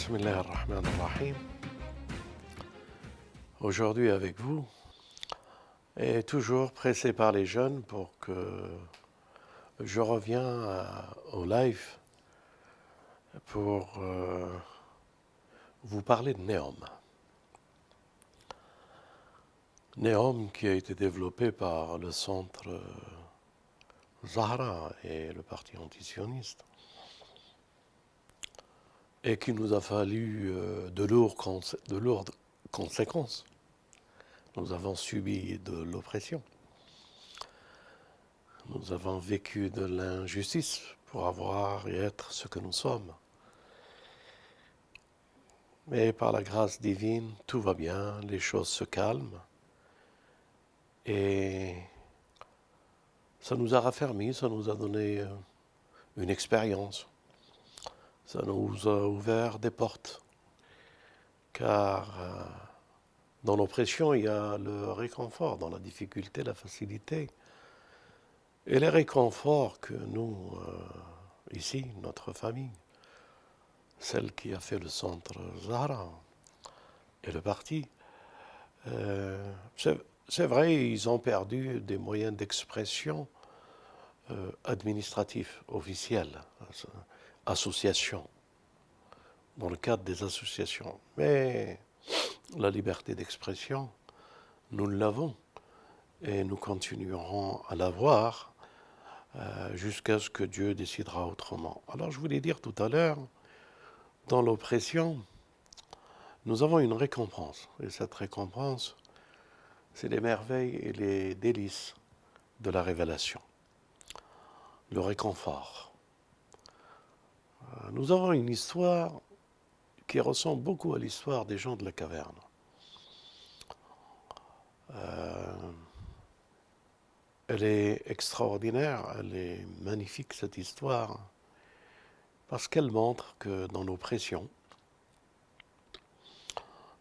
Bismillah ar-Rahman ar-Rahim. Aujourd'hui avec vous, et toujours pressé par les jeunes pour que je reviens au live pour vous parler de Neom. Neom qui a été développé par le centre Zahra et le parti antisioniste et qui nous a fallu de lourdes conséquences. Nous avons subi de l'oppression. Nous avons vécu de l'injustice pour avoir et être ce que nous sommes. Mais par la grâce divine, tout va bien, les choses se calment. Et ça nous a raffermis, ça nous a donné une expérience. Ça nous a ouvert des portes. Car dans l'oppression, il y a le réconfort, dans la difficulté, la facilité. Et les réconforts que nous, ici, notre famille, celle qui a fait le centre Zahra et le parti, c'est vrai, ils ont perdu des moyens d'expression administratifs, officiels, associations, dans le cadre des associations. Mais la liberté d'expression, nous l'avons et nous continuerons à l'avoir jusqu'à ce que Dieu décidera autrement. Alors je voulais dire tout à l'heure, dans l'oppression, nous avons une récompense. Et cette récompense, c'est les merveilles et les délices de la révélation. Le réconfort. Nous avons une histoire qui ressemble beaucoup à l'histoire des gens de la caverne. Elle est extraordinaire, elle est magnifique cette histoire, parce qu'elle montre que dans l'oppression,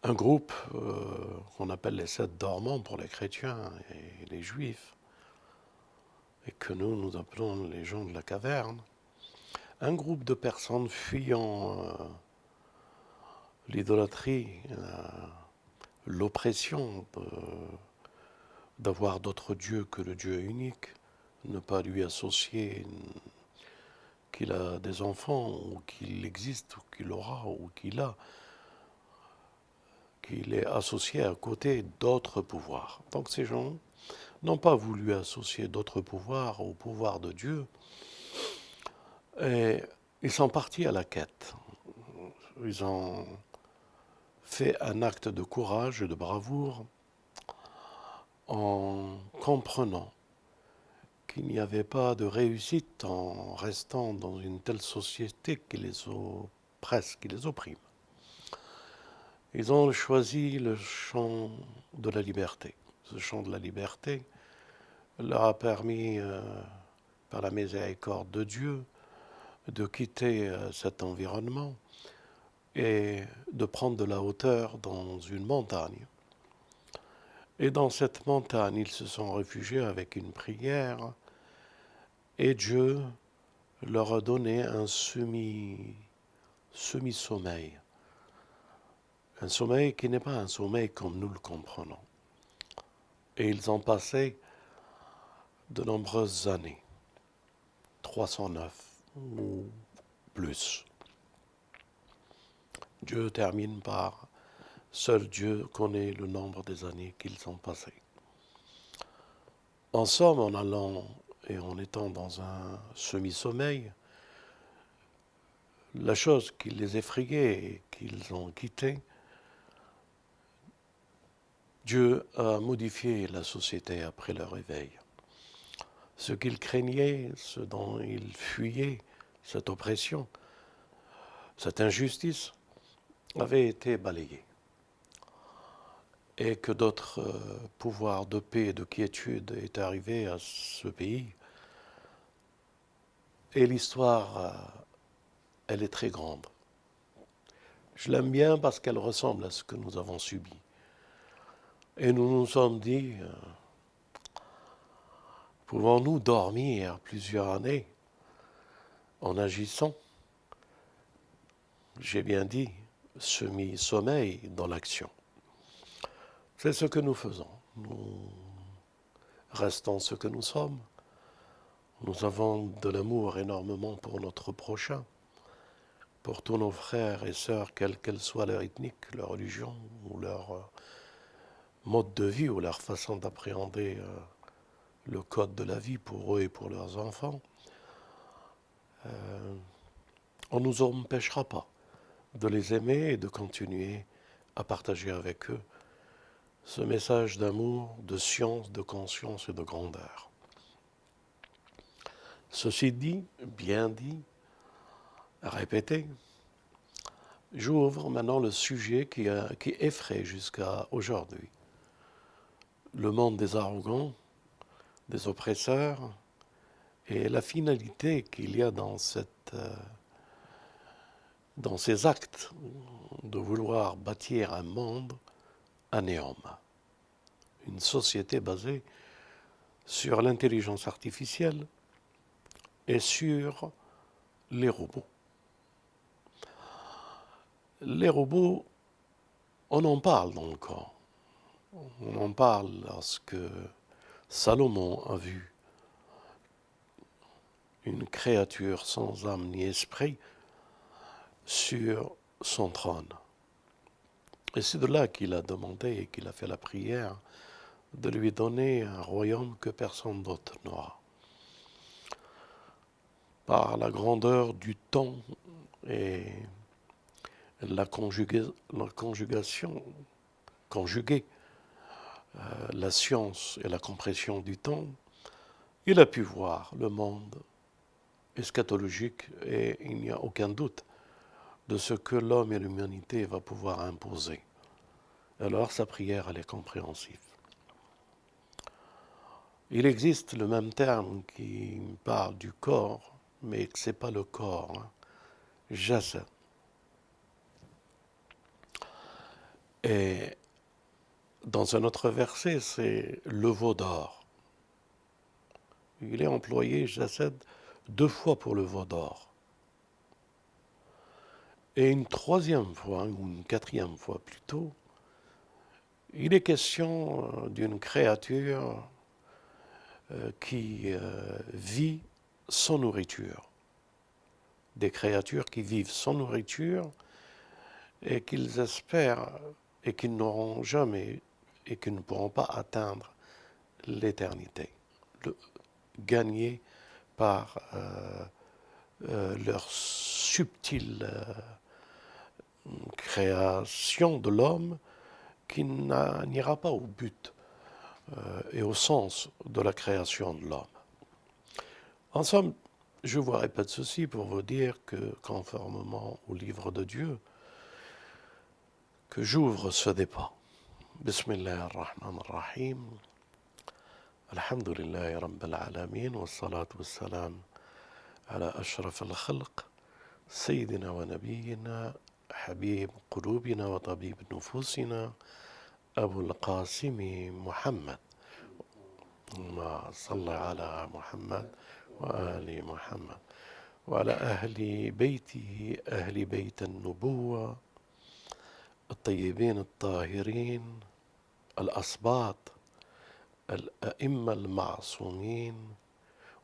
un groupe qu'on appelle les 7 dormants pour les chrétiens et les juifs, et que nous appelons les gens de la caverne, un groupe de personnes fuyant l'idolâtrie, l'oppression d'avoir d'autres dieux que le Dieu unique, ne pas lui associer qu'il a des enfants, ou qu'il existe, ou qu'il aura, ou qu'il a, qu'il est associé à côté d'autres pouvoirs. Donc ces gens n'ont pas voulu associer d'autres pouvoirs au pouvoir de Dieu, et ils sont partis à la quête. Ils ont fait un acte de courage et de bravoure en comprenant qu'il n'y avait pas de réussite en restant dans une telle société qui les oppresse, qui les opprime. Ils ont choisi le champ de la liberté. Ce champ de la liberté leur a permis, par la miséricorde de Dieu, de quitter cet environnement et de prendre de la hauteur dans une montagne. Et dans cette montagne, ils se sont réfugiés avec une prière et Dieu leur a donné un semi-sommeil. Un sommeil qui n'est pas un sommeil comme nous le comprenons. Et ils ont passé de nombreuses années, 309 ou plus. Dieu termine par « Seul Dieu connaît le nombre des années qu'ils ont passées ». En somme, en allant et en étant dans un semi-sommeil, la chose qui les effrayait et qu'ils ont quitté, Dieu a modifié la société après leur réveil. Ce qu'ils craignaient, ce dont ils fuyaient, cette oppression, cette injustice, avait été balayé. Et que d'autres pouvoirs de paix et de quiétude est arrivé à ce pays. Et l'histoire, elle est très grande. Je l'aime bien parce qu'elle ressemble à ce que nous avons subi. Et nous nous sommes dit, pouvons-nous dormir plusieurs années en agissant? J'ai bien dit, semi-sommeil dans l'action. C'est ce que nous faisons. Nous restons ce que nous sommes. Nous avons de l'amour énormément pour notre prochain, pour tous nos frères et sœurs, quelle qu'elle soit leur ethnique, leur religion, ou leur mode de vie, ou leur façon d'appréhender le code de la vie pour eux et pour leurs enfants. On ne nous empêchera pas de les aimer et de continuer à partager avec eux ce message d'amour, de science, de conscience et de grandeur. Ceci dit, bien dit, répété, j'ouvre maintenant le sujet qui effraie jusqu'à aujourd'hui. Le monde des arrogants, des oppresseurs, et la finalité qu'il y a dans ces actes de vouloir bâtir un monde anéant, une société basée sur l'intelligence artificielle et sur les robots. Les robots, on en parle dans le Coran. On en parle lorsque Salomon a vu une créature sans âme ni esprit sur son trône. Et c'est de là qu'il a demandé et qu'il a fait la prière de lui donner un royaume que personne d'autre n'aura. Par la grandeur du temps et la conjugation, conjuguer la science et la compression du temps, il a pu voir le monde eschatologique et il n'y a aucun doute de ce que l'homme et l'humanité va pouvoir imposer. Alors sa prière, elle est compréhensive. Il existe le même terme qui parle du corps, mais ce n'est pas le corps, jasad. Et dans un autre verset, c'est le veau d'or. Il est employé, jasad, 2 fois pour le veau d'or. Et une 3e fois, ou une 4e fois plutôt, il est question d'une créature qui vit sans nourriture. Des créatures qui vivent sans nourriture et qu'ils espèrent et qu'ils n'auront jamais et qui ne pourront pas atteindre l'éternité, gagner par leur subtile création de l'homme qui n'ira pas au but et au sens de la création de l'homme. En somme, je vous répète ceci pour vous dire que, conformément au livre de Dieu, que j'ouvre ce débat. Bismillah ar-Rahman ar-Rahim. Alhamdulillahi Rabbil Alamin. Wa salatu wa salam ala ashraf al-khalq. Sayyidina wa nabiyyina. Habib qulubina wa tabib nufusina. Abu al-Qasimi Muhammad. صلى على محمد وآل محمد وعلى أهل بيته أهل بيت النبوة الطيبين الطاهرين الأسباط الأئمة المعصومين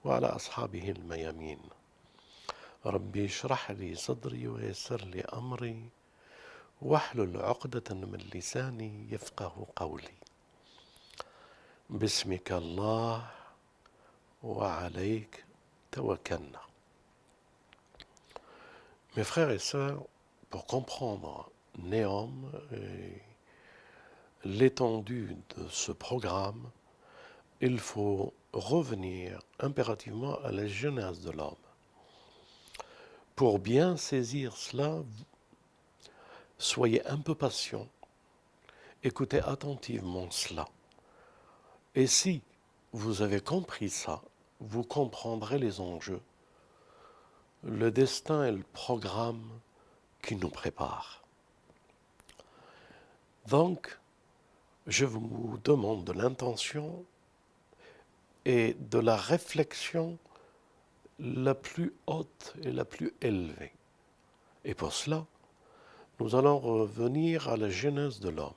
وعلى أصحابه الميامين ربي اشرح لي صدري ويسر لي أمري واحلل عقدة من لساني يفقه قولي باسمك الله وعليك توكلنا. Mes frères et sœurs, pour comprendre Néom et l'étendue de ce programme, il faut revenir impérativement à la genèse de l'homme. Pour bien saisir cela, soyez un peu patient, écoutez attentivement cela. Et si vous avez compris ça, vous comprendrez les enjeux, le destin et le programme qui nous prépare. Donc, je vous demande de l'intention et de la réflexion la plus haute et la plus élevée. Et pour cela, nous allons revenir à la genèse de l'homme.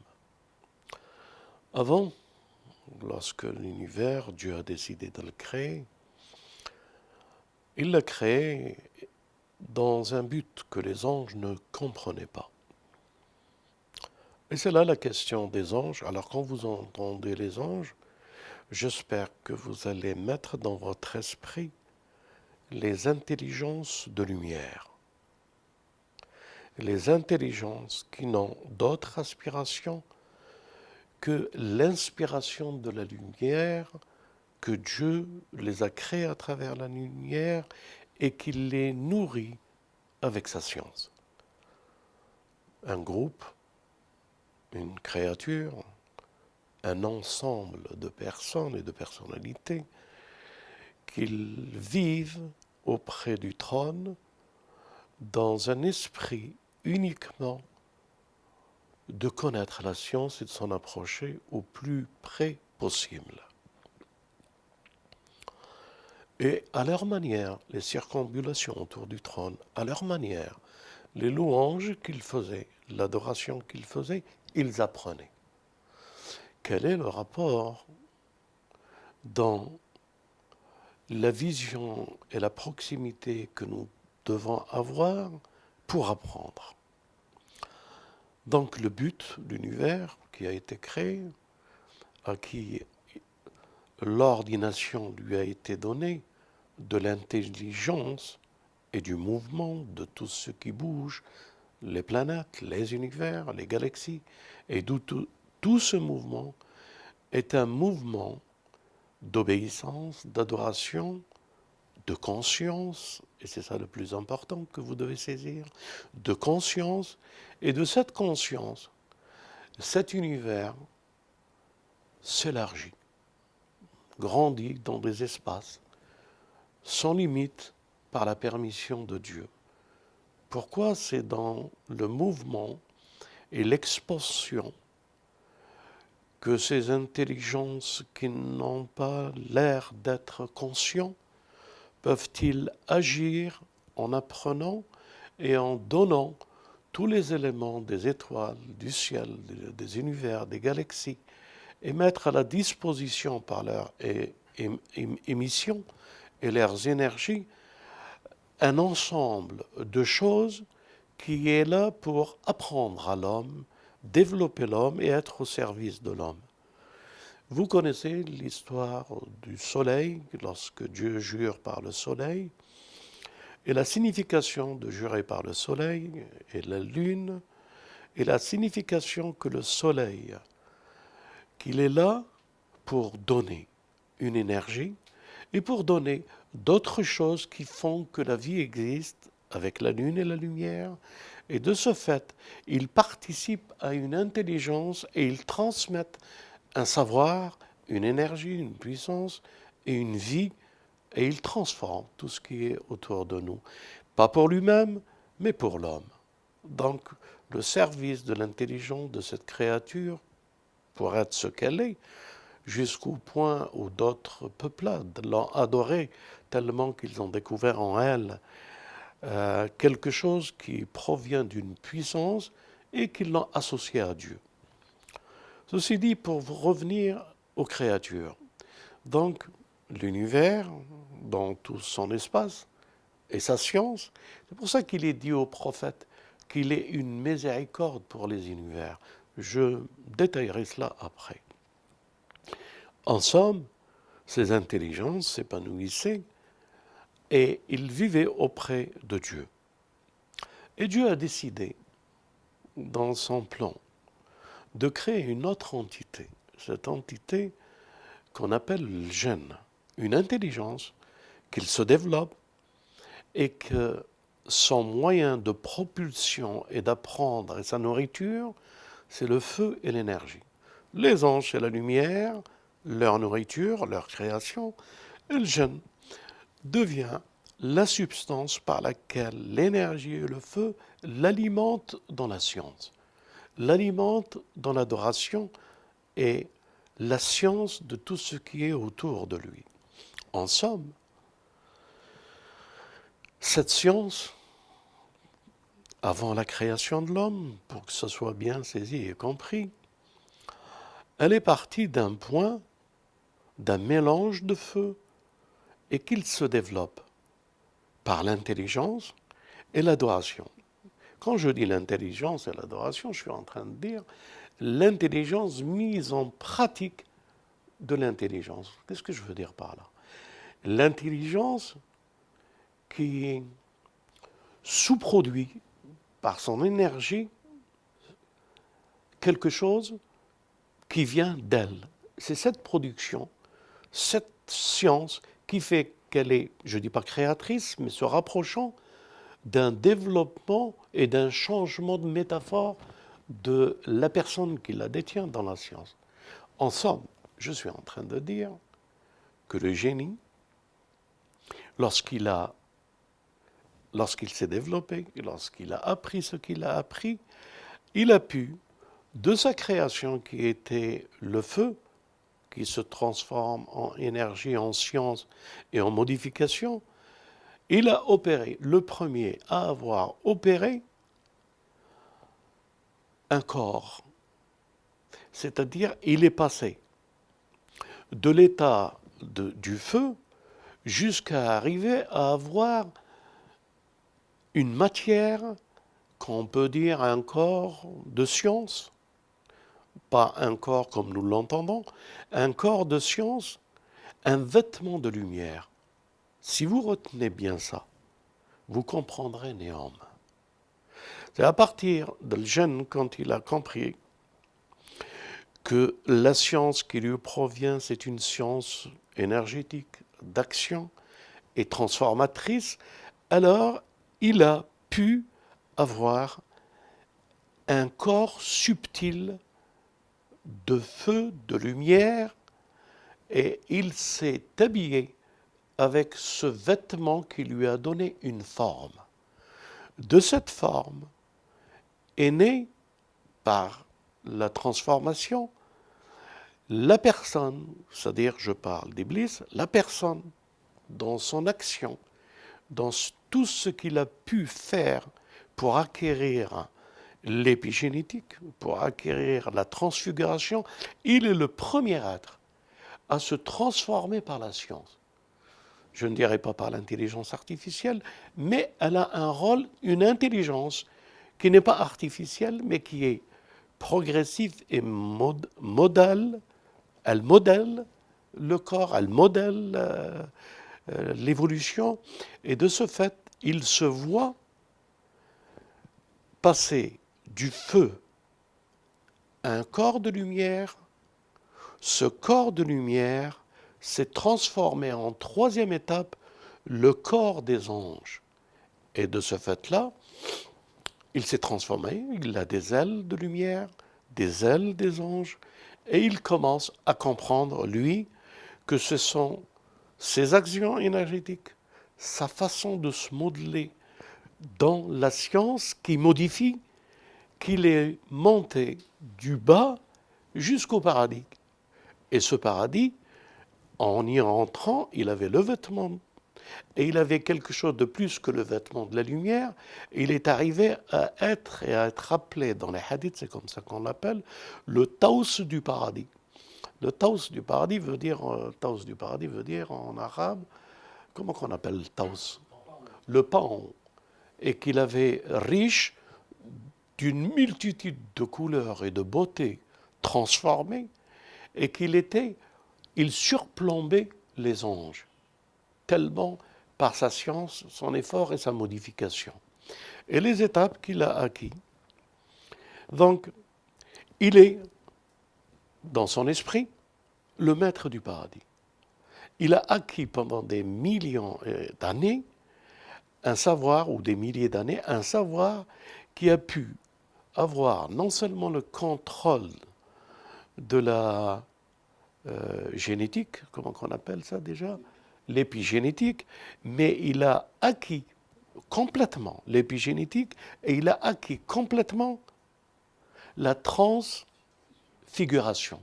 Avant, lorsque l'univers, Dieu a décidé de le créer, il l'a créé dans un but que les anges ne comprenaient pas. Et c'est là la question des anges. Alors quand vous entendez les anges, j'espère que vous allez mettre dans votre esprit les intelligences de lumière. Les intelligences qui n'ont d'autre aspiration que l'inspiration de la lumière, que Dieu les a créées à travers la lumière et qu'il les nourrit avec sa science. Un groupe, une créature, un ensemble de personnes et de personnalités qui vivent auprès du trône dans un esprit uniquement de connaître la science et de s'en approcher au plus près possible. Et à leur manière, les circonambulations autour du trône, à leur manière, les louanges qu'ils faisaient, l'adoration qu'ils faisaient, ils apprenaient. Quel est le rapport dans la vision et la proximité que nous devons avoir pour apprendre? Donc le but, l'univers qui a été créé, à qui l'ordination lui a été donnée, de l'intelligence et du mouvement de tout ce qui bouge, les planètes, les univers, les galaxies, et tout ce mouvement est un mouvement d'obéissance, d'adoration, de conscience, et c'est ça le plus important que vous devez saisir, de conscience, et de cette conscience, cet univers s'élargit, grandit dans des espaces sans limite par la permission de Dieu. Pourquoi? C'est dans le mouvement et l'expansion que ces intelligences qui n'ont pas l'air d'être conscients peuvent-ils agir en apprenant et en donnant tous les éléments des étoiles, du ciel, des univers, des galaxies, et mettre à la disposition par leur émission et leurs énergies un ensemble de choses qui est là pour apprendre à l'homme, développer l'homme et être au service de l'homme. Vous connaissez l'histoire du soleil, lorsque Dieu jure par le soleil, et la signification de jurer par le soleil et la lune, et la signification que le soleil, qu'il est là pour donner une énergie et pour donner d'autres choses qui font que la vie existe avec la lune et la lumière. Et de ce fait, ils participent à une intelligence et ils transmettent un savoir, une énergie, une puissance et une vie, et ils transforment tout ce qui est autour de nous. Pas pour lui-même, mais pour l'homme. Donc, le service de l'intelligence de cette créature, pour être ce qu'elle est, jusqu'au point où d'autres peuplades l'ont adorée tellement qu'ils ont découvert en elle quelque chose qui provient d'une puissance et qu'ils l'ont associé à Dieu. Ceci dit, pour revenir aux créatures, donc l'univers dans tout son espace et sa science, c'est pour ça qu'il est dit au prophète qu'il est une miséricorde pour les univers. Je détaillerai cela après. En somme, ces intelligences s'épanouissaient et ils vivaient auprès de Dieu. Et Dieu a décidé, dans son plan, de créer une autre entité, cette entité qu'on appelle le gène, une intelligence qu'il se développe et que son moyen de propulsion et d'apprendre et sa nourriture, c'est le feu et l'énergie. Les anges, c'est la lumière, leur nourriture, leur création, et le gène devient la substance par laquelle l'énergie et le feu l'alimentent dans la science, l'alimentent dans l'adoration et la science de tout ce qui est autour de lui. En somme, cette science avant la création de l'homme, pour que ce soit bien saisi et compris, elle est partie d'un point, d'un mélange de feu, et qu'il se développe par l'intelligence et l'adoration. Quand je dis l'intelligence et l'adoration, je suis en train de dire l'intelligence mise en pratique de l'intelligence. Qu'est-ce que je veux dire par là? L'intelligence qui sous-produit par son énergie quelque chose qui vient d'elle. C'est cette production, cette science qui fait qu'elle est, je ne dis pas créatrice, mais se rapprochant d'un développement et d'un changement de métaphore de la personne qui la détient dans la science. En somme, je suis en train de dire que le génie, lorsqu'il s'est développé, lorsqu'il a appris ce qu'il a appris, il a pu, de sa création qui était le feu, qui se transforme en énergie, en science et en modification, il a opéré, le premier à avoir opéré un corps. C'est-à-dire, il est passé de l'état du feu jusqu'à arriver à avoir une matière qu'on peut dire un corps de science, pas un corps comme nous l'entendons, un corps de science, un vêtement de lumière. Si vous retenez bien ça, vous comprendrez néanmoins. C'est à partir de jeune, quand il a compris que la science qui lui provient, c'est une science énergétique, d'action et transformatrice, alors il a pu avoir un corps subtil de feu, de lumière, et il s'est habillé avec ce vêtement qui lui a donné une forme. De cette forme est née, par la transformation, la personne, c'est-à-dire je parle d'Iblis, la personne dans son action, dans tout ce qu'il a pu faire pour acquérir l'épigénétique, pour acquérir la transfiguration, il est le premier être à se transformer par la science. Je ne dirais pas par l'intelligence artificielle, mais elle a un rôle, une intelligence qui n'est pas artificielle, mais qui est progressive et modale. Elle modèle le corps, elle modèle l'évolution, et de ce fait, il se voit passer du feu à un corps de lumière. Ce corps de lumière s'est transformé en troisième étape, le corps des anges. Et de ce fait-là, il s'est transformé, il a des ailes de lumière, des ailes des anges, et il commence à comprendre, lui, que ce sont ses actions énergétiques, sa façon de se modeler dans la science qui modifie qu'il est monté du bas jusqu'au paradis. Et ce paradis, en y rentrant, il avait le vêtement. Et il avait quelque chose de plus que le vêtement de la lumière. Il est arrivé à être et à être appelé dans les hadiths, c'est comme ça qu'on l'appelle, le taous du paradis. Le taous du paradis veut dire en arabe, comment qu'on appelle le taous? Le paon. Et qu'il avait riche d'une multitude de couleurs et de beautés transformées, et il surplombait les anges, tellement par sa science, son effort et sa modification. Et les étapes qu'il a acquis. Donc, il est, dans son esprit, le maître du paradis. Il a acquis pendant des millions d'années un savoir, ou des milliers d'années, un savoir qui a pu avoir non seulement le contrôle de la génétique, comment on appelle ça déjà? L'épigénétique, mais il a acquis complètement l'épigénétique et il a acquis complètement la transfiguration.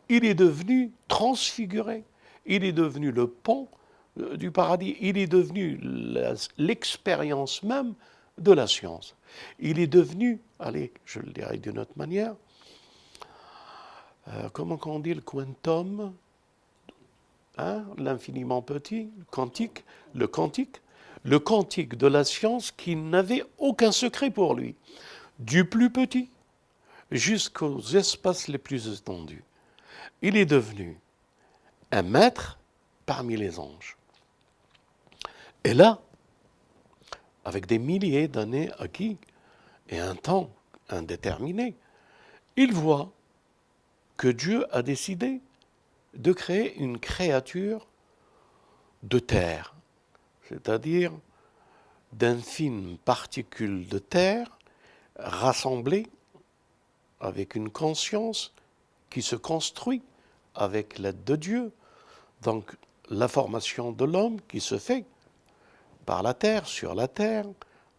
Il est devenu transfiguré, il est devenu le pont du paradis, il est devenu l'expérience même de la science. Il est devenu, allez, je le dirais d'une autre manière, comment on dit le quantum, hein, l'infiniment petit, le quantique de la science qui n'avait aucun secret pour lui, du plus petit jusqu'aux espaces les plus étendus. Il est devenu un maître parmi les anges. Et là, avec des milliers d'années acquis et un temps indéterminé, il voit que Dieu a décidé de créer une créature de terre, c'est-à-dire d'infimes particules de terre rassemblées avec une conscience qui se construit avec l'aide de Dieu. Donc la formation de l'homme qui se fait par la terre, sur la terre,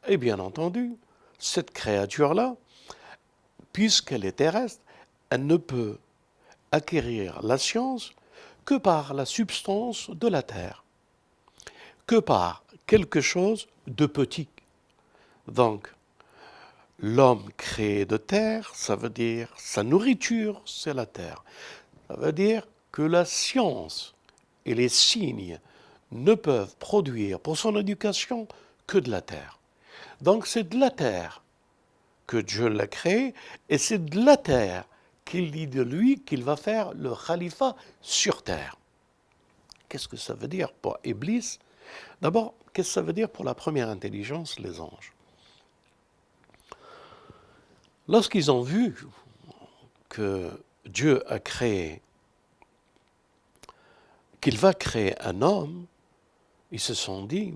et bien entendu, cette créature-là, puisqu'elle est terrestre, elle ne peut acquérir la science que par la substance de la terre, que par quelque chose de petit. Donc, l'homme créé de terre, ça veut dire sa nourriture, c'est la terre. Ça veut dire que la science et les signes ne peuvent produire pour son éducation que de la terre. Donc c'est de la terre que Dieu l'a créé et c'est de la terre qu'il dit de lui qu'il va faire le khalifa sur terre. Qu'est-ce que ça veut dire pour Iblis? D'abord, qu'est-ce que ça veut dire pour la première intelligence, les anges? Lorsqu'ils ont vu que Dieu a créé, qu'il va créer un homme, ils se sont dit,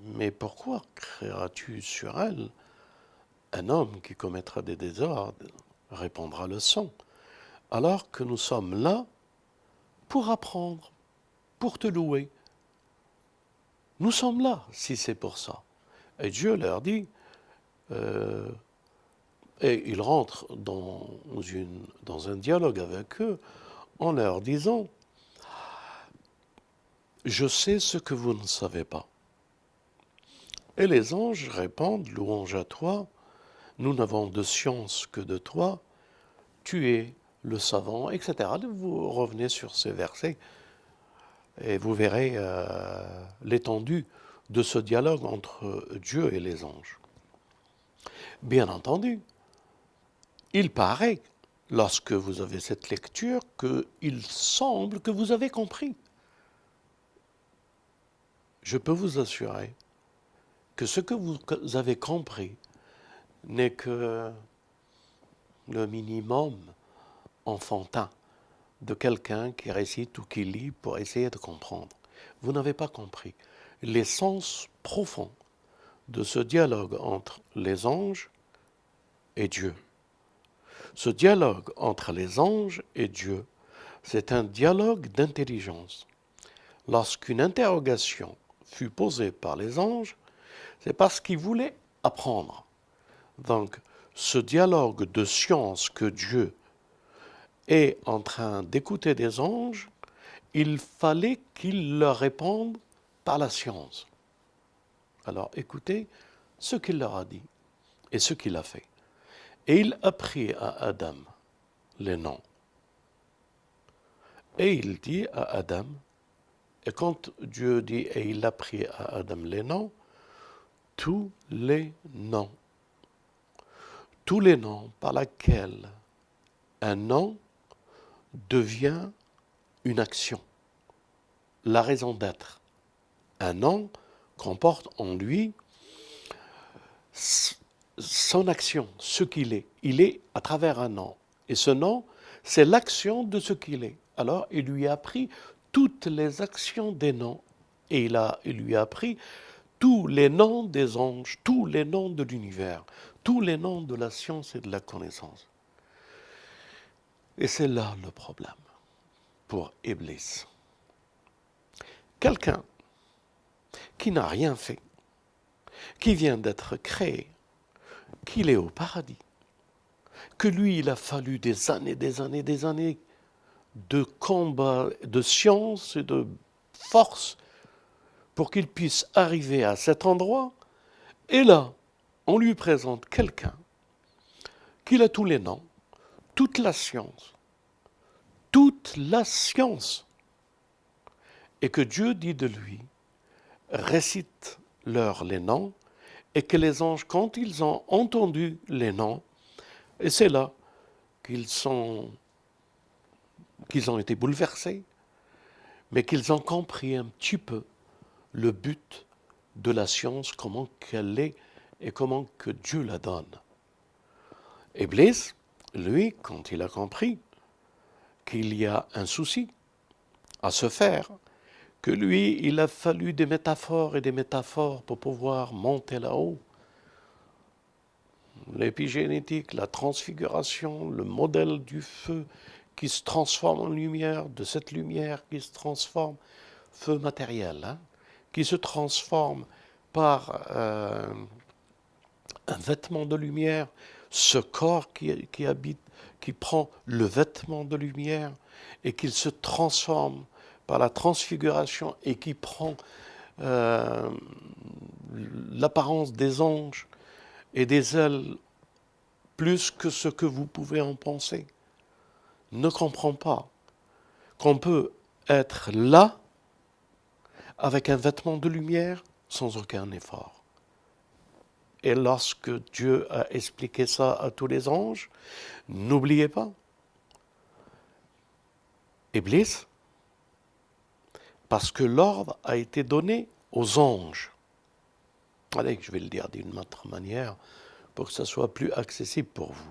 mais pourquoi créeras-tu sur elle un homme qui commettra des désordres, répandra le sang, alors que nous sommes là pour apprendre, pour te louer. Nous sommes là, si c'est pour ça. Et Dieu leur dit, et il rentre dans un dialogue avec eux en leur disant, je sais ce que vous ne savez pas. Et les anges répondent, louange à toi, nous n'avons de science que de toi, tu es le savant, etc. Vous revenez sur ces versets et vous verrez l'étendue de ce dialogue entre Dieu et les anges. Bien entendu, il paraît, lorsque vous avez cette lecture, qu'il semble que vous avez compris. Je peux vous assurer que ce que vous avez compris n'est que le minimum enfantin de quelqu'un qui récite ou qui lit pour essayer de comprendre. Vous n'avez pas compris l'essence profonde de ce dialogue entre les anges et Dieu. Ce dialogue entre les anges et Dieu, c'est un dialogue d'intelligence. Lorsqu'une interrogation fut posée par les anges, c'est parce qu'ils voulaient apprendre. Donc, ce dialogue de science que Dieu est en train d'écouter des anges, il fallait qu'il leur réponde par la science. Alors, écoutez ce qu'il leur a dit et ce qu'il a fait. Et il apprit à Adam les noms. Et il dit à Adam, et quand Dieu dit « et il apprit à Adam les noms », tous les noms par lesquels un nom devient une action, la raison d'être. Un nom comporte en lui son action, ce qu'il est. Il est à travers un nom. Et ce nom, c'est l'action de ce qu'il est. Alors, il lui a appris toutes les actions des noms. Et il lui a appris tous les noms des anges, tous les noms de l'univers, tous les noms de la science et de la connaissance. Et c'est là le problème pour Iblis. Quelqu'un qui n'a rien fait, qui vient d'être créé, qu'il est au paradis, que lui, il a fallu des années de combat, de science et de force pour qu'il puisse arriver à cet endroit. Et là, on lui présente quelqu'un qui a tous les noms, toute la science, et que Dieu dit de lui, récite-leur les noms, et que les anges, quand ils ont entendu les noms, et c'est là qu'ils ont été bouleversés, mais qu'ils ont compris un petit peu le but de la science, comment qu'elle est et comment que Dieu la donne. Iblis, lui, quand il a compris qu'il y a un souci à se faire, que lui, il a fallu des métaphores et des métaphores pour pouvoir monter là-haut. L'épigénétique, la transfiguration, le modèle du feu qui se transforme en lumière, de cette lumière qui se transforme, feu matériel, qui se transforme par un vêtement de lumière, ce corps qui habite, qui prend le vêtement de lumière et qu'il se transforme par la transfiguration et qui prend l'apparence des anges et des ailes plus que ce que vous pouvez en penser, ne comprend pas qu'on peut être là avec un vêtement de lumière sans aucun effort. Et lorsque Dieu a expliqué ça à tous les anges, n'oubliez pas, Iblis, parce que l'ordre a été donné aux anges. Allez, je vais le dire d'une autre manière pour que ça soit plus accessible pour vous.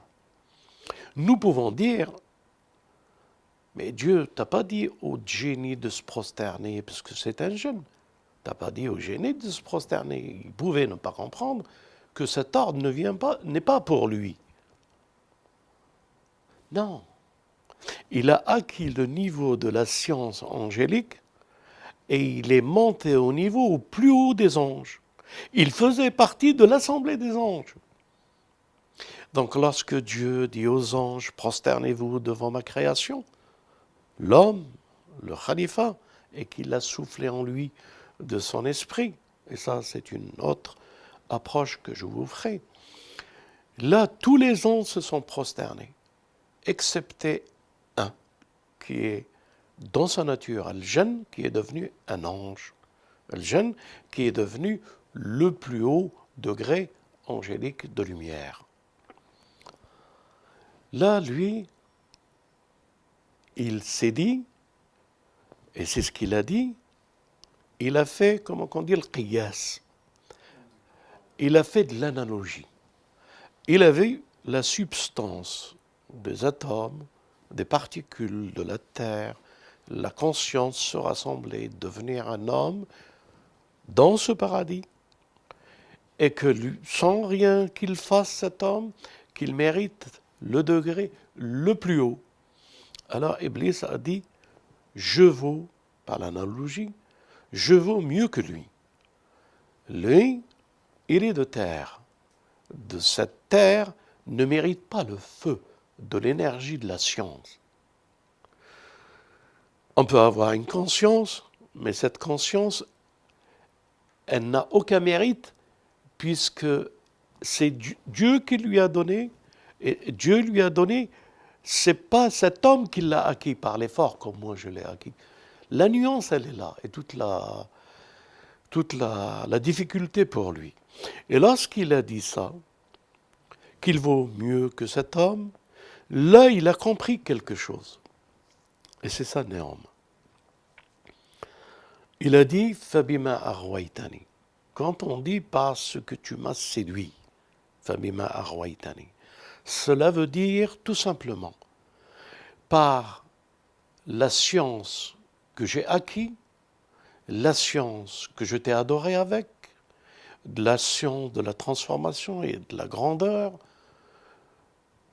Nous pouvons dire, mais Dieu t'a pas dit au génie de se prosterner parce que c'est un jeune. T'as pas dit au génie de se prosterner. Il pouvait ne pas comprendre que cet ordre n'est pas pour lui. Non. Il a acquis le niveau de la science angélique et il est monté au niveau au plus haut des anges. Il faisait partie de l'assemblée des anges. Donc lorsque Dieu dit aux anges, prosternez-vous devant ma création, l'homme, le khalifa, et qu'il a soufflé en lui de son esprit, et ça c'est une autre approche que je vous ferai, là tous les anges se sont prosternés, excepté un, qui est dans sa nature Al-Jinn, qui est devenu un ange. Al-Jinn, qui est devenu le plus haut degré angélique de lumière. Là, lui, il s'est dit, et c'est ce qu'il a dit, il a fait, comment on dit, le qiyas. Il a fait de l'analogie. Il avait la substance des atomes, des particules de la Terre, la conscience se rassembler, devenir un homme dans ce paradis, et que lui, sans rien qu'il fasse cet homme, qu'il mérite le degré le plus haut. Alors Iblis a dit, je vaux, par l'analogie, je vaux mieux que lui. Lui, il est de terre. De cette terre ne mérite pas le feu de l'énergie de la science. On peut avoir une conscience, mais cette conscience, elle n'a aucun mérite puisque c'est Dieu qui lui a donné, et Dieu lui a donné, c'est pas cet homme qui l'a acquis par l'effort comme moi je l'ai acquis. La nuance, elle est là, et toute la difficulté pour lui. Et lorsqu'il a dit ça, qu'il vaut mieux que cet homme, là il a compris quelque chose. Et c'est ça Néom. Il a dit Fabima arwaitani. Quand on dit parce que tu m'as séduit, Fabima arwaitani, cela veut dire tout simplement par la science que j'ai acquis, la science que je t'ai adorée avec, de la science de la transformation et de la grandeur,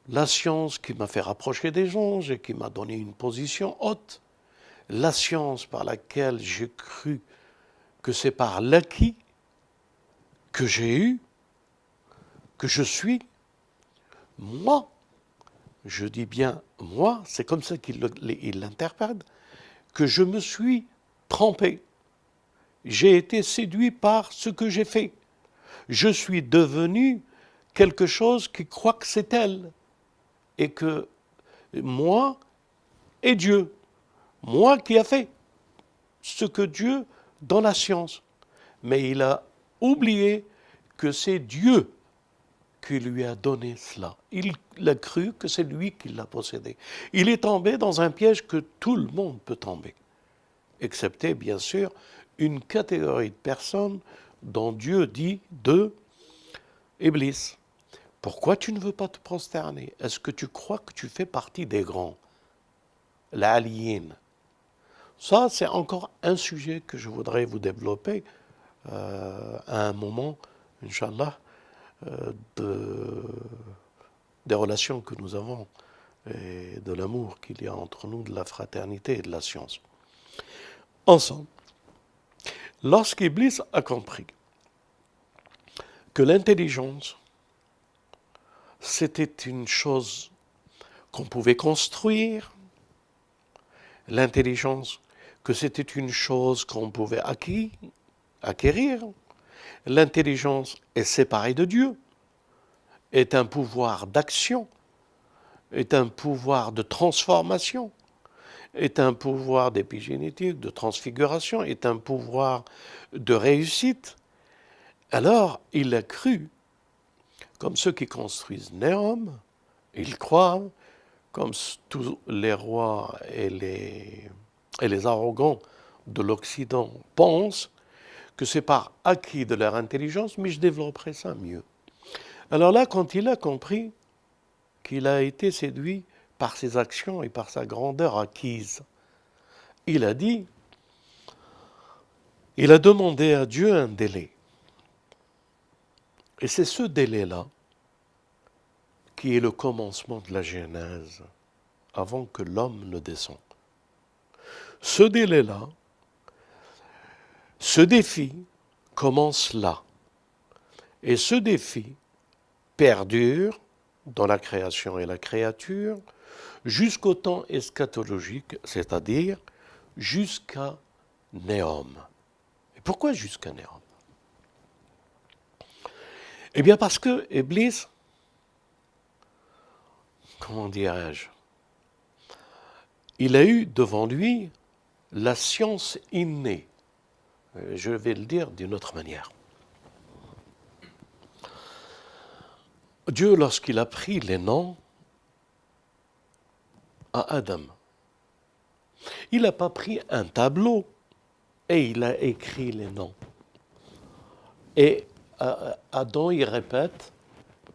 la science qui m'a fait rapprocher des anges et qui m'a donné une position haute, la science par laquelle j'ai cru que c'est par l'acquis que j'ai eu, que je suis, moi, je dis bien moi, c'est comme ça qu'il l'interprète, que je me suis trompé. J'ai été séduit par ce que j'ai fait. Je suis devenu quelque chose qui croit que c'est elle, et que moi et Dieu, moi qui a fait ce que Dieu dans la science. Mais il a oublié que c'est Dieu qui lui a donné cela. Il a cru que c'est lui qui l'a possédé. Il est tombé dans un piège que tout le monde peut tomber, excepté bien sûr une catégorie de personnes dont Dieu dit de Iblis. Pourquoi tu ne veux pas te prosterner? Est-ce que tu crois que tu fais partie des grands? L'aliyin. Ça, c'est encore un sujet que je voudrais vous développer à un moment, Inch'Allah, des relations que nous avons et de l'amour qu'il y a entre nous, de la fraternité et de la science. Ensemble, lorsqu'Iblis a compris que l'intelligence, c'était une chose qu'on pouvait construire, l'intelligence, que c'était une chose qu'on pouvait acquérir, l'intelligence est séparée de Dieu, est un pouvoir d'action, est un pouvoir de transformation, est un pouvoir d'épigénétique, de transfiguration, est un pouvoir de réussite. Alors, il a cru, comme ceux qui construisent Néom, ils croient, comme tous les rois et les arrogants de l'Occident pensent, que c'est par acquis de leur intelligence, mais je développerai ça mieux. Alors là, quand il a compris qu'il a été séduit par ses actions et par sa grandeur acquise, il a dit, il a demandé à Dieu un délai. Et c'est ce délai-là qui est le commencement de la Genèse, avant que l'homme ne descende. Ce délai-là, ce défi commence là. Et ce défi perdure dans la création et la créature jusqu'au temps eschatologique, c'est-à-dire jusqu'à Néom. Et pourquoi jusqu'à Néom? Eh bien parce que Iblis, comment dirais-je, il a eu devant lui la science innée. Je vais le dire d'une autre manière. Dieu, lorsqu'il a pris les noms à Adam, il n'a pas pris un tableau et il a écrit les noms. Et Adam y répète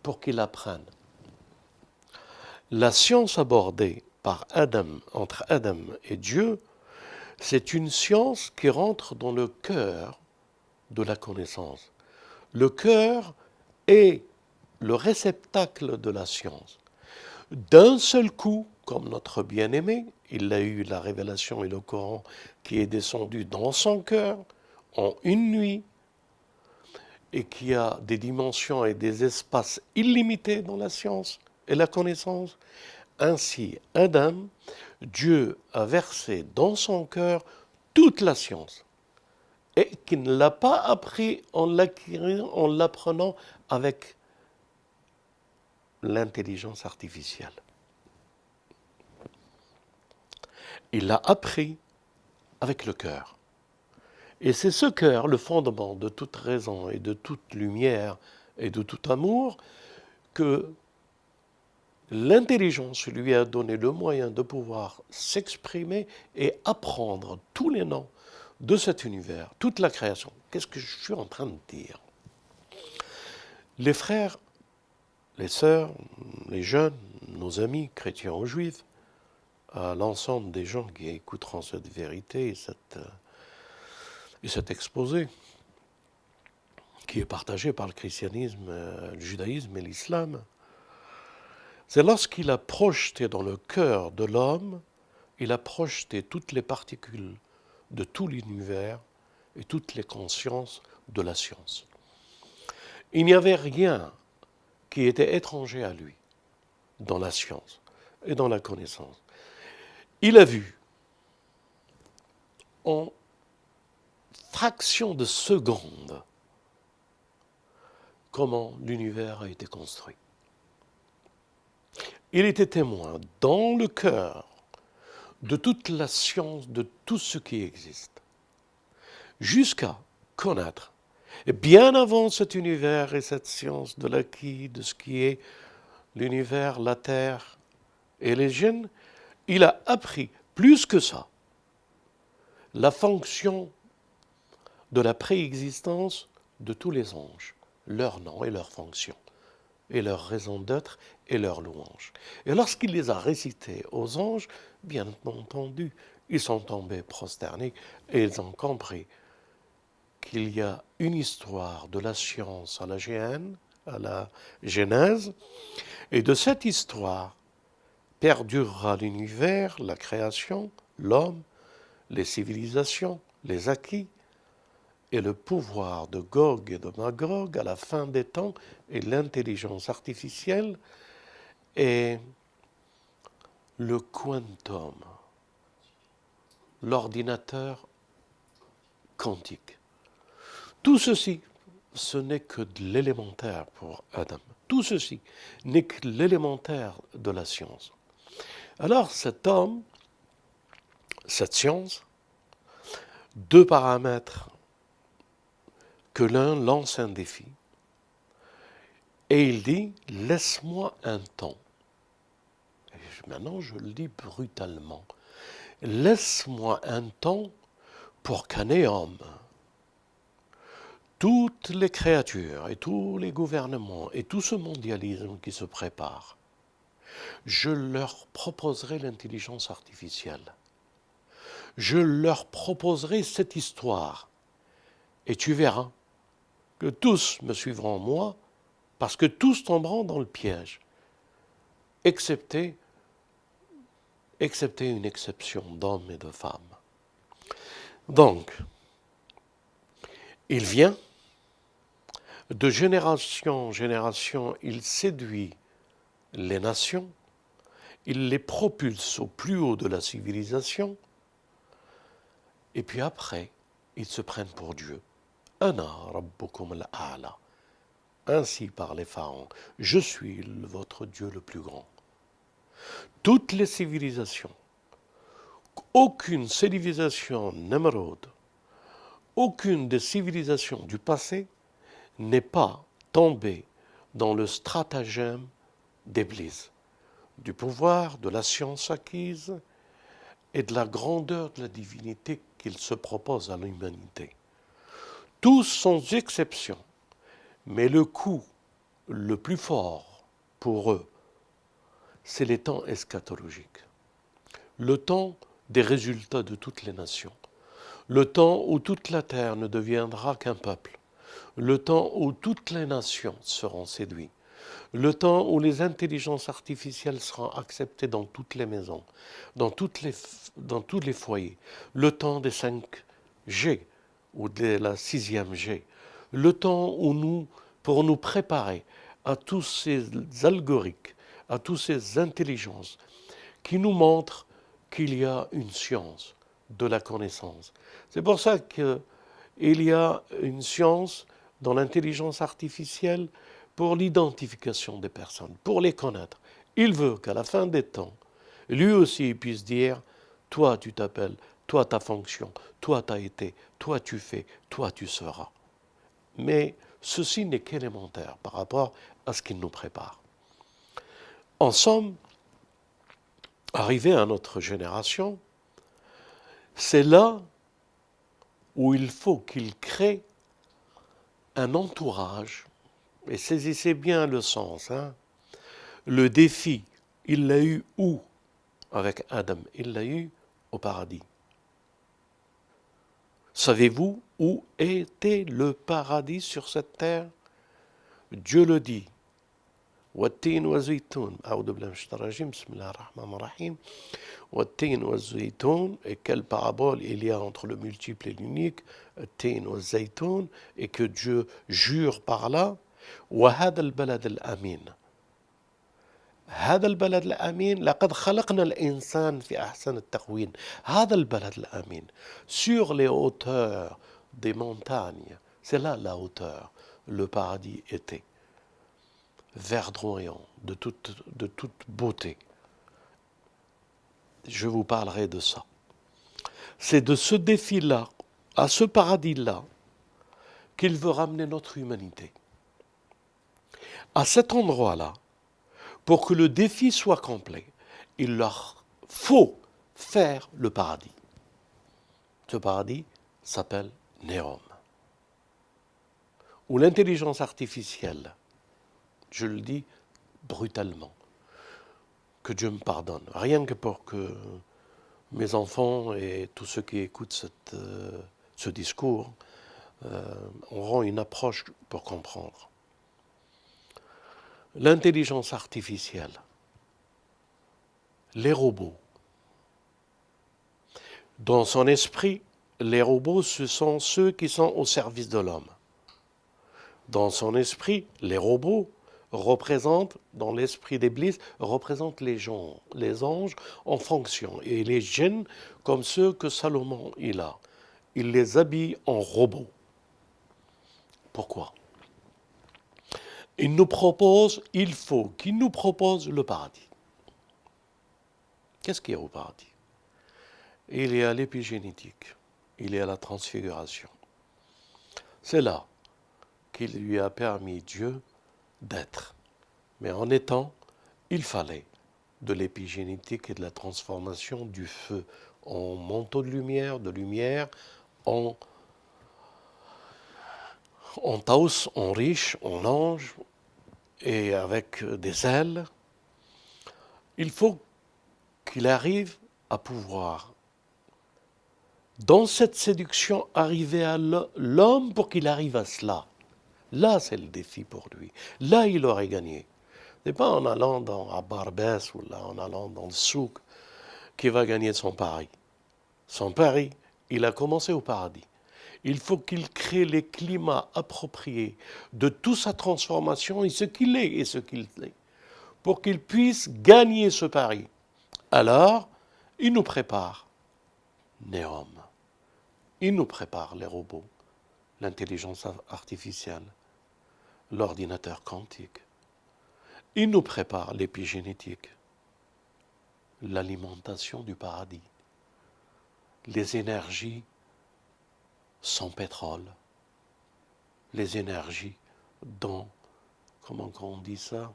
pour qu'il apprenne. La science abordée par Adam, entre Adam et Dieu, c'est une science qui rentre dans le cœur de la connaissance. Le cœur est le réceptacle de la science. D'un seul coup, comme notre bien-aimé, il a eu la révélation et le Coran qui est descendu dans son cœur en une nuit et qui a des dimensions et des espaces illimités dans la science et la connaissance. Ainsi, Adam, Dieu a versé dans son cœur toute la science et qu'il ne l'a pas appris en l'apprenant avec l'intelligence artificielle. Il l'a appris avec le cœur. Et c'est ce cœur, le fondement de toute raison et de toute lumière et de tout amour, que l'intelligence lui a donné le moyen de pouvoir s'exprimer et apprendre tous les noms de cet univers, toute la création. Qu'est-ce que je suis en train de dire? Les frères, les sœurs, les jeunes, nos amis chrétiens ou juifs, à l'ensemble des gens qui écouteront cette vérité et cet exposé, qui est partagé par le christianisme, le judaïsme et l'islam, c'est lorsqu'il a projeté dans le cœur de l'homme, il a projeté toutes les particules de tout l'univers et toutes les consciences de la science. Il n'y avait rien qui était étranger à lui dans la science et dans la connaissance. Il a vu en fraction de seconde comment l'univers a été construit. Il était témoin dans le cœur de toute la science, de tout ce qui existe, jusqu'à connaître, et bien avant cet univers et cette science de l'acquis, de ce qui est l'univers, la terre et les gènes, il a appris plus que ça la fonction de la préexistence de tous les anges, leur nom et leur fonction, et leur raison d'être et leur louange. Et lorsqu'il les a récités aux anges, bien entendu, ils sont tombés prosternés et ils ont compris qu'il y a une histoire de la science à la Genèse, et de cette histoire perdurera l'univers, la création, l'homme, les civilisations, les acquis, et le pouvoir de Gog et de Magog à la fin des temps, et l'intelligence artificielle, et le quantum, l'ordinateur quantique. Tout ceci, ce n'est que de l'élémentaire pour Adam. Tout ceci n'est que l'élémentaire de la science. Alors cet homme, cette science, deux paramètres que l'un lance un défi, et il dit « laisse-moi un temps ». Maintenant, je le dis brutalement. « Laisse-moi un temps pour qu'un homme, toutes les créatures et tous les gouvernements et tout ce mondialisme qui se prépare, je leur proposerai l'intelligence artificielle. Je leur proposerai cette histoire. Et tu verras que tous me suivront moi, parce que tous tomberont dans le piège, excepté une exception d'hommes et de femmes. Donc, il vient, de génération en génération, il séduit les nations, il les propulse au plus haut de la civilisation, et puis après, ils se prennent pour Dieu. Ana rabbukum al-a'la. Ainsi parlent les pharaons, je suis votre Dieu le plus grand. Toutes les civilisations, aucune civilisation Nemrod, aucune des civilisations du passé n'est pas tombée dans le stratagème d'Iblis, du pouvoir, de la science acquise et de la grandeur de la divinité qu'il se propose à l'humanité. Tous sans exception, mais le coup le plus fort pour eux, c'est les temps eschatologiques, le temps des résultats de toutes les nations, le temps où toute la terre ne deviendra qu'un peuple, le temps où toutes les nations seront séduites, le temps où les intelligences artificielles seront acceptées dans toutes les maisons, dans tous les foyers, le temps des 5G ou de la 6e G, le temps où pour nous préparer à tous ces algorithmes, à toutes ces intelligences qui nous montrent qu'il y a une science de la connaissance. C'est pour ça qu'il y a une science dans l'intelligence artificielle pour l'identification des personnes, pour les connaître. Il veut qu'à la fin des temps, lui aussi puisse dire « toi tu t'appelles, toi ta fonction, toi tu as été, toi tu fais, toi tu seras ». Mais ceci n'est qu'élémentaire par rapport à ce qu'il nous prépare. En somme, arrivé à notre génération, c'est là où il faut qu'il crée un entourage, et saisissez bien le sens, le défi, il l'a eu où avec Adam? Il l'a eu au paradis. Savez-vous où était le paradis sur cette terre? Dieu le dit. والتين والزيتون أعوذ بالله من الشيطان الرجيم بسم الله الرحمن الرحيم والتين والزيتون. Et quelle parabole il y a entre le multiple et l'unique, التين والزيتون, et que Dieu jure par là. وهذا البلد الأمين. هذا البلد الأمين لقد خلقنا الإنسان في أحسن التقويم. هذا البلد الأمين, sur les hauteurs des montagnes, C'est là la hauteur. Le paradis était verdoyant, de toute beauté. Je vous parlerai de ça. C'est de ce défi-là, à ce paradis-là, qu'il veut ramener notre humanité. À cet endroit-là, pour que le défi soit complet, il leur faut faire le paradis. Ce paradis s'appelle Néom. Ou l'intelligence artificielle, je le dis brutalement, que Dieu me pardonne, rien que pour que mes enfants et tous ceux qui écoutent ce discours auront une approche pour comprendre. L'intelligence artificielle, les robots. Dans son esprit, les robots, ce sont ceux qui sont au service de l'homme. Dans son esprit, les robots représentent, dans l'esprit d'Iblis, représentent les gens, les anges en fonction. Et les djinns, comme ceux que Salomon il a. Il les habille en robots. Pourquoi ? Il faut qu'il nous propose le paradis. Qu'est-ce qu'il y a au paradis ? Il y a l'épigénétique, il y a la transfiguration. C'est là qu'il lui a permis, Dieu, d'être. Mais en étant, il fallait de l'épigénétique et de la transformation du feu en manteau de lumière, en taos, en riche, en ange, et avec des ailes. Il faut qu'il arrive à pouvoir, dans cette séduction, arriver à l'homme pour qu'il arrive à cela. Là, c'est le défi pour lui. Là, il aurait gagné. Ce n'est pas en allant à Barbès ou là, en allant dans le souk qu'il va gagner son pari. Son pari, il a commencé au paradis. Il faut qu'il crée les climats appropriés de toute sa transformation et ce qu'il est et ce qu'il est, pour qu'il puisse gagner ce pari. Alors, il nous prépare Néom. Il nous prépare les robots, l'intelligence artificielle, l'ordinateur quantique. Il nous prépare l'épigénétique, l'alimentation du paradis, les énergies sans pétrole, les énergies dans, comment on dit ça,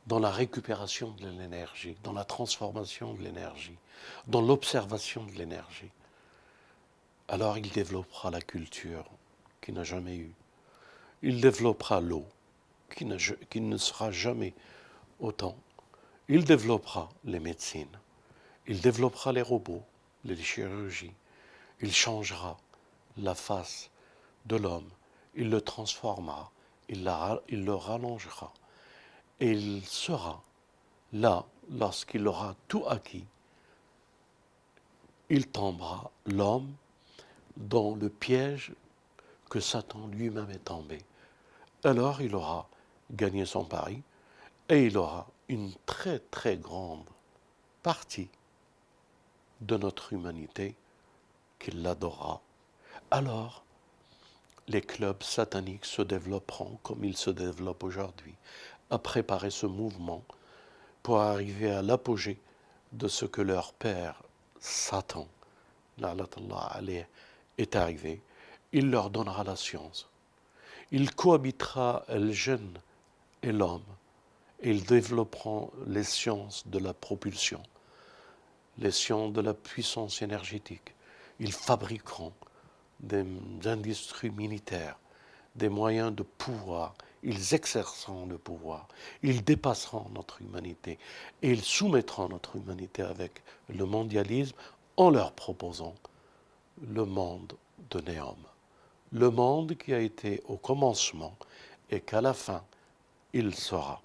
dans la récupération de l'énergie, dans la transformation de l'énergie, dans l'observation de l'énergie. Alors il développera la culture qu'il n'a jamais eue. Il développera l'eau qui ne sera jamais autant. Il développera les médecines. Il développera les robots, les chirurgies. Il changera la face de l'homme. Il le transformera. Il le rallongera. Et il sera là, lorsqu'il aura tout acquis, il tombera, l'homme, dans le piège que Satan lui-même est tombé. Alors il aura gagné son pari et il aura une très très grande partie de notre humanité qui l'adorera. Alors, les clubs sataniques se développeront comme ils se développent aujourd'hui, à préparer ce mouvement pour arriver à l'apogée de ce que leur père, Satan, est arrivé. Il leur donnera la science. Il cohabitera le jeune et l'homme. Et ils développeront les sciences de la propulsion, les sciences de la puissance énergétique. Ils fabriqueront des industries militaires, des moyens de pouvoir. Ils exerceront le pouvoir. Ils dépasseront notre humanité. Et ils soumettront notre humanité avec le mondialisme en leur proposant le monde de Néom. Le monde qui a été au commencement et qu'à la fin, il sera.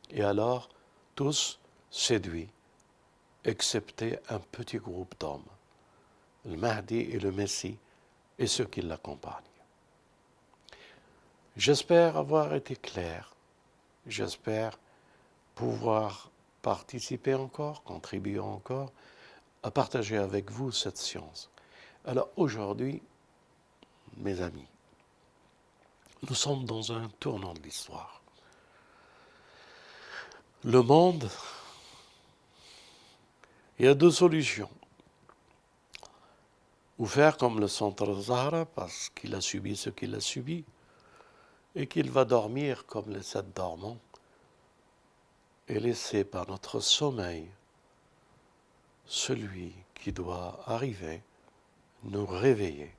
Et alors, tous séduits, excepté un petit groupe d'hommes, le Mahdi et le Messie et ceux qui l'accompagnent. J'espère avoir été clair. J'espère pouvoir participer encore, contribuer encore, à partager avec vous cette science. Alors aujourd'hui, mes amis, Nous sommes dans un tournant de l'histoire. Le monde, il y a deux solutions. Ou faire comme le centre Zahra, parce qu'il a subi ce qu'il a subi, et qu'il va dormir comme les 7 dormants, et laisser par notre sommeil celui qui doit arriver nous réveiller.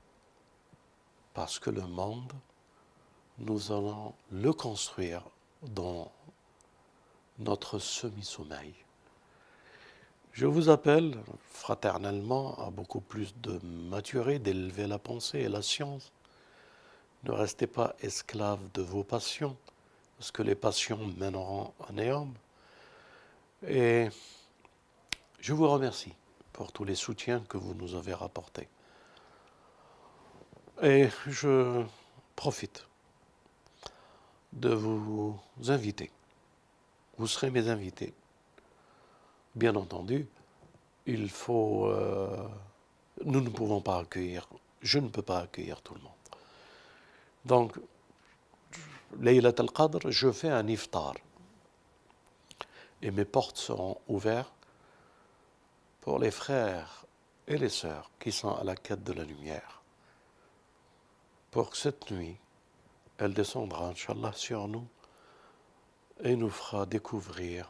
Parce que le monde, nous allons le construire dans notre semi-sommeil. Je vous appelle fraternellement à beaucoup plus de maturer, d'élever la pensée et la science. Ne restez pas esclaves de vos passions, parce que les passions mèneront à néant. Et je vous remercie pour tous les soutiens que vous nous avez rapportés. Et je profite de vous inviter. Vous serez mes invités. Bien entendu, nous ne pouvons pas accueillir, je ne peux pas accueillir tout le monde. Donc, Laylat al-Qadr, je fais un iftar. Et mes portes seront ouvertes pour les frères et les sœurs qui sont à la quête de la lumière. Pour que cette nuit, elle descendra, Inch'Allah, sur nous et nous fera découvrir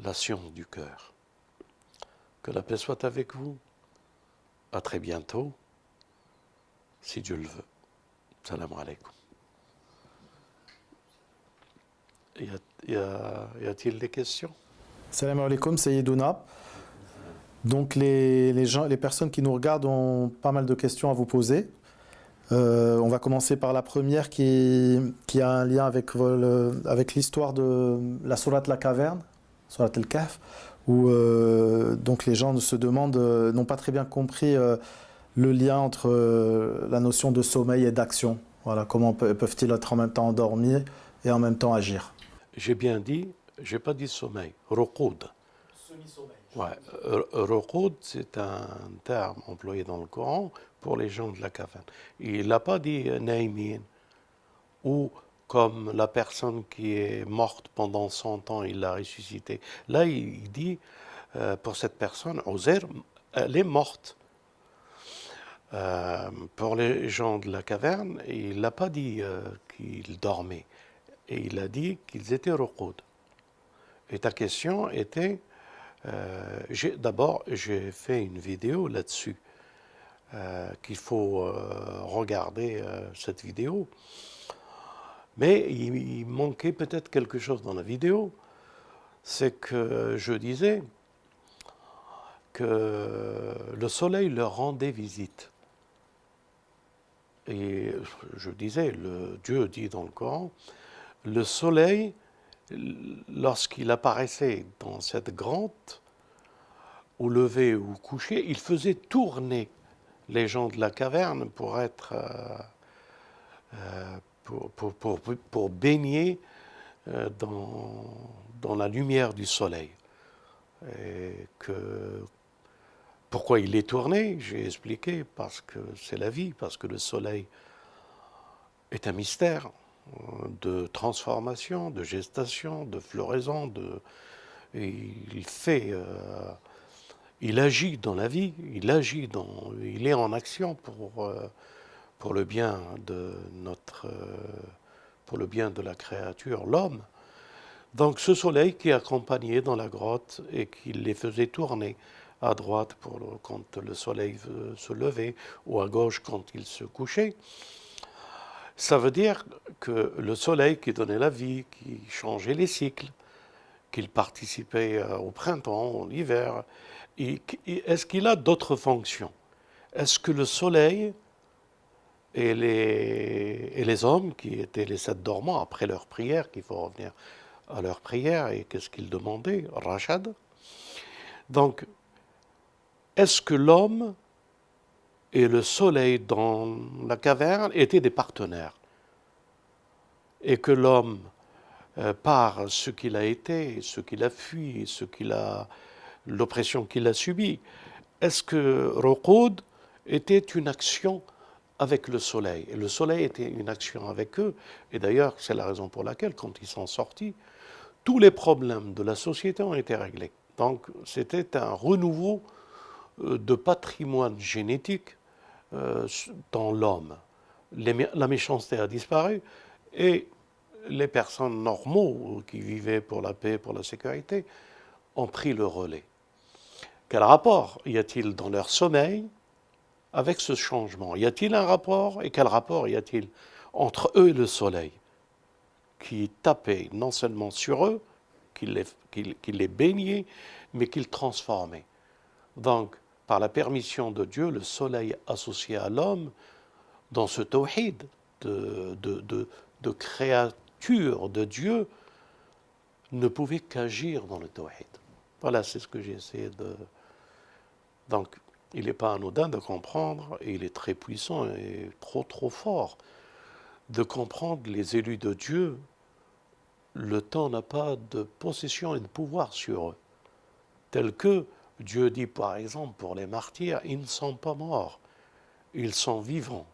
la science du cœur. Que la paix soit avec vous. À très bientôt, si Dieu le veut. Salam alaikum. Y a-t-il des questions? Salam alaikum, Sayyidouna. Donc les personnes qui nous regardent ont pas mal de questions à vous poser. On va commencer par la première qui a un lien avec l'histoire de la sourate La Caverne, sourate Al-Kahf, où donc les gens se demandent, n'ont pas très bien compris le lien entre la notion de sommeil et d'action. Voilà, comment peuvent-ils être en même temps endormis et en même temps agir? J'ai bien dit, j'ai pas dit sommeil, ruqoud. Semi-sommeil. Ouais, ruqoud, c'est un terme employé dans le Coran pour les gens de la caverne. Il n'a pas dit naïmin, ou comme la personne qui est morte pendant 100 ans, il l'a ressuscité. Là, il dit, pour cette personne, Uzair, elle est morte. Pour les gens de la caverne, il n'a pas dit qu'ils dormaient. Et il a dit qu'ils étaient ruqoud. Et ta question était, d'abord, j'ai fait une vidéo là-dessus, qu'il faut regarder cette vidéo. Mais il manquait peut-être quelque chose dans la vidéo, c'est que je disais que le soleil leur rendait visite. Et je disais, Dieu dit dans le Coran, le soleil, lorsqu'il apparaissait dans cette grotte, au lever ou au coucher, il faisait tourner les gens de la caverne pour être pour baigner dans la lumière du soleil. Et pourquoi il est tourné, j'ai expliqué, parce que c'est la vie, parce que le soleil est un mystère de transformation, de gestation, de floraison, il agit dans la vie, il est en action pour le bien pour le bien de la créature, l'homme. Donc ce soleil qui accompagnait dans la grotte et qui les faisait tourner à droite quand le soleil se levait ou à gauche quand il se couchait, ça veut dire que le soleil qui donnait la vie, qui changeait les cycles, qu'il participait au printemps, à l'hiver, est-ce qu'il a d'autres fonctions? Est-ce que le soleil et les hommes, qui étaient les 7 dormants, après leur prière, qu'il faut revenir à leur prière, et qu'est-ce qu'ils demandaient? Rachad. Donc, est-ce que l'homme et le soleil dans la caverne étaient des partenaires? Et que l'homme, par ce qu'il a été, ce qu'il a fui, l'oppression qu'il a subie, est-ce que Ruqoud était une action avec le soleil. Et le soleil était une action avec eux. Et d'ailleurs, c'est la raison pour laquelle, quand ils sont sortis, tous les problèmes de la société ont été réglés. Donc, c'était un renouveau de patrimoine génétique dans l'homme. La méchanceté a disparu et les personnes normaux qui vivaient pour la paix, pour la sécurité, ont pris le relais. Quel rapport y a-t-il dans leur sommeil avec ce changement? Y a-t-il un rapport? Et quel rapport y a-t-il entre eux et le soleil qui tapait non seulement sur eux, qui les baignait, mais qui le transformait? Donc, par la permission de Dieu, le soleil associé à l'homme, dans ce tawhid de créature de Dieu, ne pouvait qu'agir dans le tawhid. Voilà, c'est ce que j'ai essayé de... Donc, il n'est pas anodin de comprendre, et il est très puissant et trop fort, de comprendre les élus de Dieu. Le temps n'a pas de possession et de pouvoir sur eux. Tel que Dieu dit, par exemple, pour les martyrs, ils ne sont pas morts, ils sont vivants.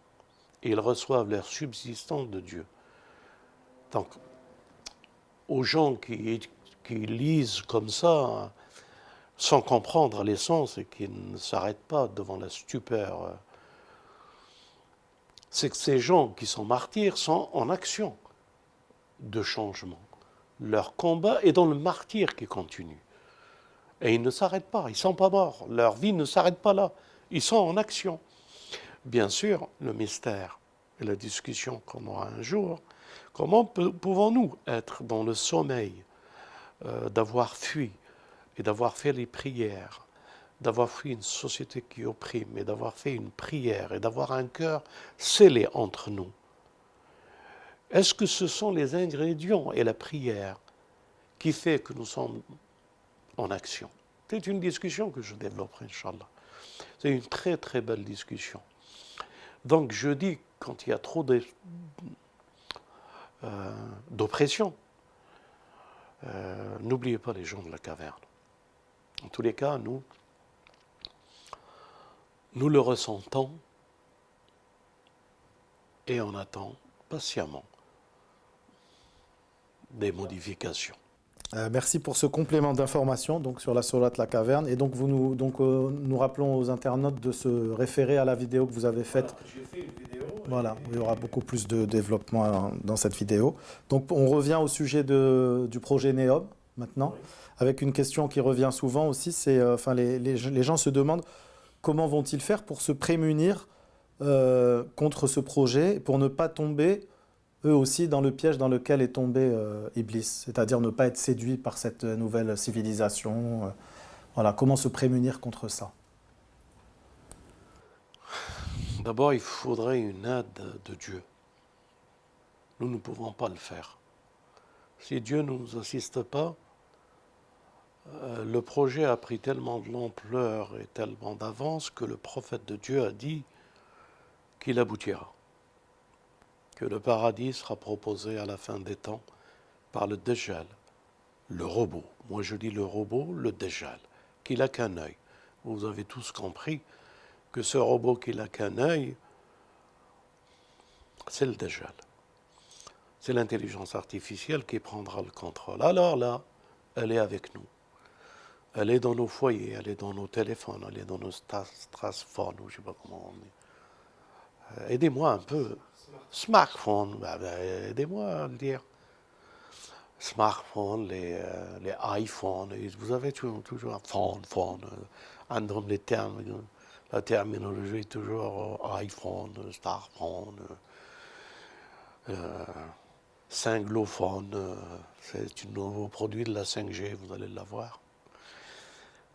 Et ils reçoivent leur subsistance de Dieu. Donc, aux gens qui lisent comme ça, sans comprendre l'essence et qui ne s'arrêtent pas devant la stupeur, c'est que ces gens qui sont martyrs sont en action de changement. Leur combat est dans le martyre qui continue. Et ils ne s'arrêtent pas, ils ne sont pas morts. Leur vie ne s'arrête pas là. Ils sont en action. Bien sûr, le mystère et la discussion qu'on aura un jour, comment pouvons-nous être dans le sommeil d'avoir fui et d'avoir fait les prières, d'avoir fui une société qui opprime et d'avoir fait une prière et d'avoir un cœur scellé entre nous? Est-ce que ce sont les ingrédients et la prière qui fait que nous sommes en action? C'est une discussion que je développerai, Inch'Allah. C'est une très belle discussion. Donc je dis, quand il y a trop d'oppression, n'oubliez pas les gens de la caverne. En tous les cas, nous le ressentons et on attend patiemment des modifications. Merci pour ce complément d'information donc sur la sourate La Caverne. Et donc, nous rappelons aux internautes de se référer à la vidéo que vous avez faite. J'ai fait une vidéo. Voilà, il y aura beaucoup plus de développement dans cette vidéo. Donc, on revient au sujet du projet NEOM maintenant, oui, avec une question qui revient souvent aussi. C'est, les gens se demandent comment vont-ils faire pour se prémunir contre ce projet, pour ne pas tomber eux aussi dans le piège dans lequel est tombé Iblis, c'est-à-dire ne pas être séduit par cette nouvelle civilisation. Voilà, comment se prémunir contre ça? D'abord, il faudrait une aide de Dieu. Nous ne pouvons pas le faire. Si Dieu ne nous assiste pas, le projet a pris tellement de l'ampleur et tellement d'avance que le prophète de Dieu a dit qu'il aboutira, que le paradis sera proposé à la fin des temps par le Dajjal, le robot. Moi je dis le robot, le Dajjal, qui n'a qu'un œil. Vous avez tous compris que ce robot qui n'a qu'un œil, c'est le Dajjal. C'est l'intelligence artificielle qui prendra le contrôle. Alors là, elle est avec nous. Elle est dans nos foyers, elle est dans nos téléphones, elle est dans nos strassphones, ou je ne sais pas comment on dit. Aidez-moi un peu. Smartphone, aidez-moi à le dire. Smartphone, les iPhones, vous avez toujours un phone. Les termes, la terminologie est toujours iPhone, Starphone, Cinglophone, c'est un nouveau produit de la 5G, vous allez l'avoir.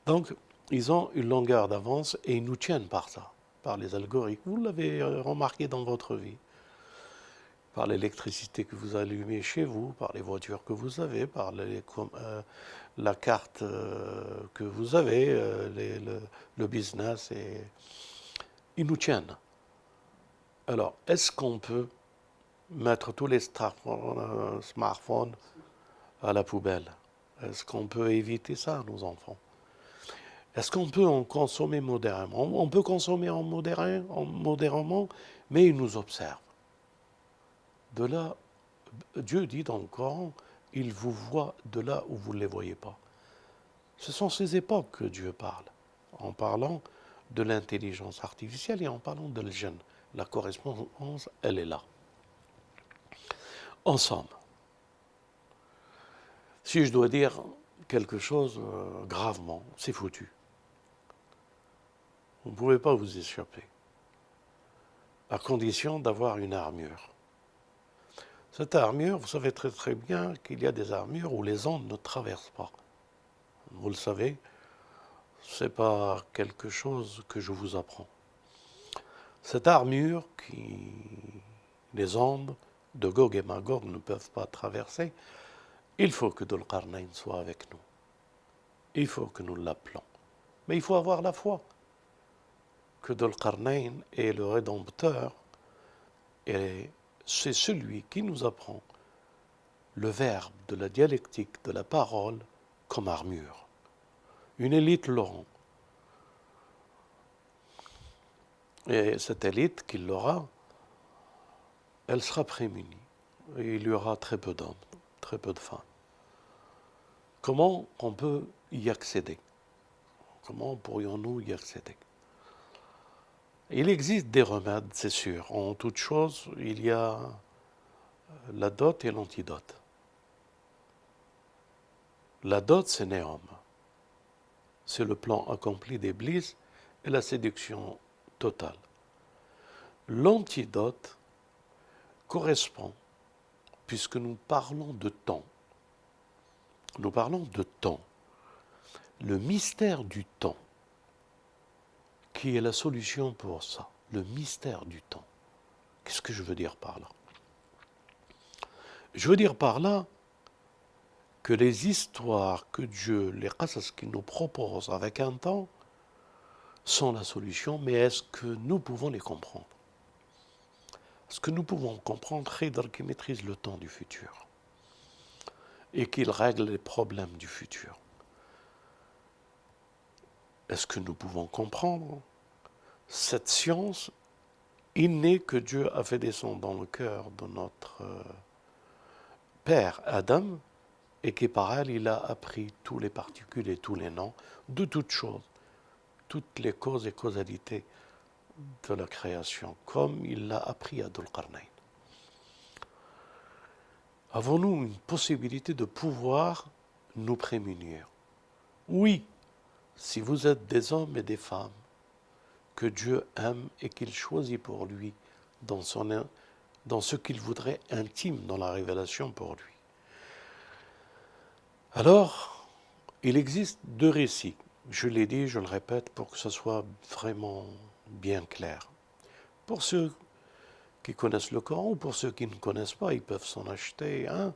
Donc, ils ont une longueur d'avance et ils nous tiennent par ça, par les algorithmes. Vous l'avez remarqué dans votre vie, par l'électricité que vous allumez chez vous, par les voitures que vous avez, par la carte que vous avez, le business, et ils nous tiennent. Alors, est-ce qu'on peut mettre tous les smartphones à la poubelle? Est-ce qu'on peut éviter ça, nos enfants? Est-ce qu'on peut en consommer modérément? On peut consommer modérément, mais il nous observe. De là, Dieu dit dans le Coran, il vous voit de là où vous ne les voyez pas. Ce sont ces époques que Dieu parle, en parlant de l'intelligence artificielle et en parlant de l'jinn. La correspondance, elle est là. En somme, si je dois dire quelque chose gravement, c'est foutu. Vous ne pouvez pas vous échapper, à condition d'avoir une armure. Cette armure, vous savez très très bien qu'il y a des armures où les ondes ne traversent pas. Vous le savez, ce n'est pas quelque chose que je vous apprends. Cette armure qui, les ondes de Gog et Magog ne peuvent pas traverser, il faut que Dhul Qarnayn soit avec nous. Il faut que nous l'appelons. Mais il faut avoir la foi que Dhul Qarnayn est le Rédempteur et c'est celui qui nous apprend le verbe de la dialectique de la parole comme armure. Une élite l'aura. Et cette élite qui l'aura, elle sera prémunie. Et il y aura très peu d'hommes, très peu de femmes. Comment on peut y accéder? Comment pourrions-nous y accéder? Il existe des remèdes, c'est sûr. En toute chose, il y a la dot et l'antidote. La dot, c'est Néom. C'est le plan accompli d'Iblis et la séduction totale. L'antidote correspond, puisque nous parlons de temps, le mystère du temps, qui est la solution pour ça, le mystère du temps. Qu'est-ce que je veux dire par là? Je veux dire par là que les histoires que Dieu, les qasas qu'il nous propose avec un temps, sont la solution, mais est-ce que nous pouvons les comprendre? Est-ce que nous pouvons comprendre Khidr qui maîtrise le temps du futur et qu'il règle les problèmes du futur? Est-ce que nous pouvons comprendre cette science innée que Dieu a fait descendre dans le cœur de notre père Adam et qui par elle, il a appris tous les particules et tous les noms de toutes choses, toutes les causes et causalités de la création, comme il l'a appris à Dhul Qarnayn. Avons-nous une possibilité de pouvoir nous prémunir? Oui, si vous êtes des hommes et des femmes que Dieu aime et qu'il choisit pour lui dans ce qu'il voudrait intime dans la révélation pour lui. Alors, il existe deux récits. Je l'ai dit, je le répète, pour que ce soit vraiment bien clair. Pour ceux qui connaissent le Coran ou pour ceux qui ne connaissent pas, ils peuvent s'en acheter un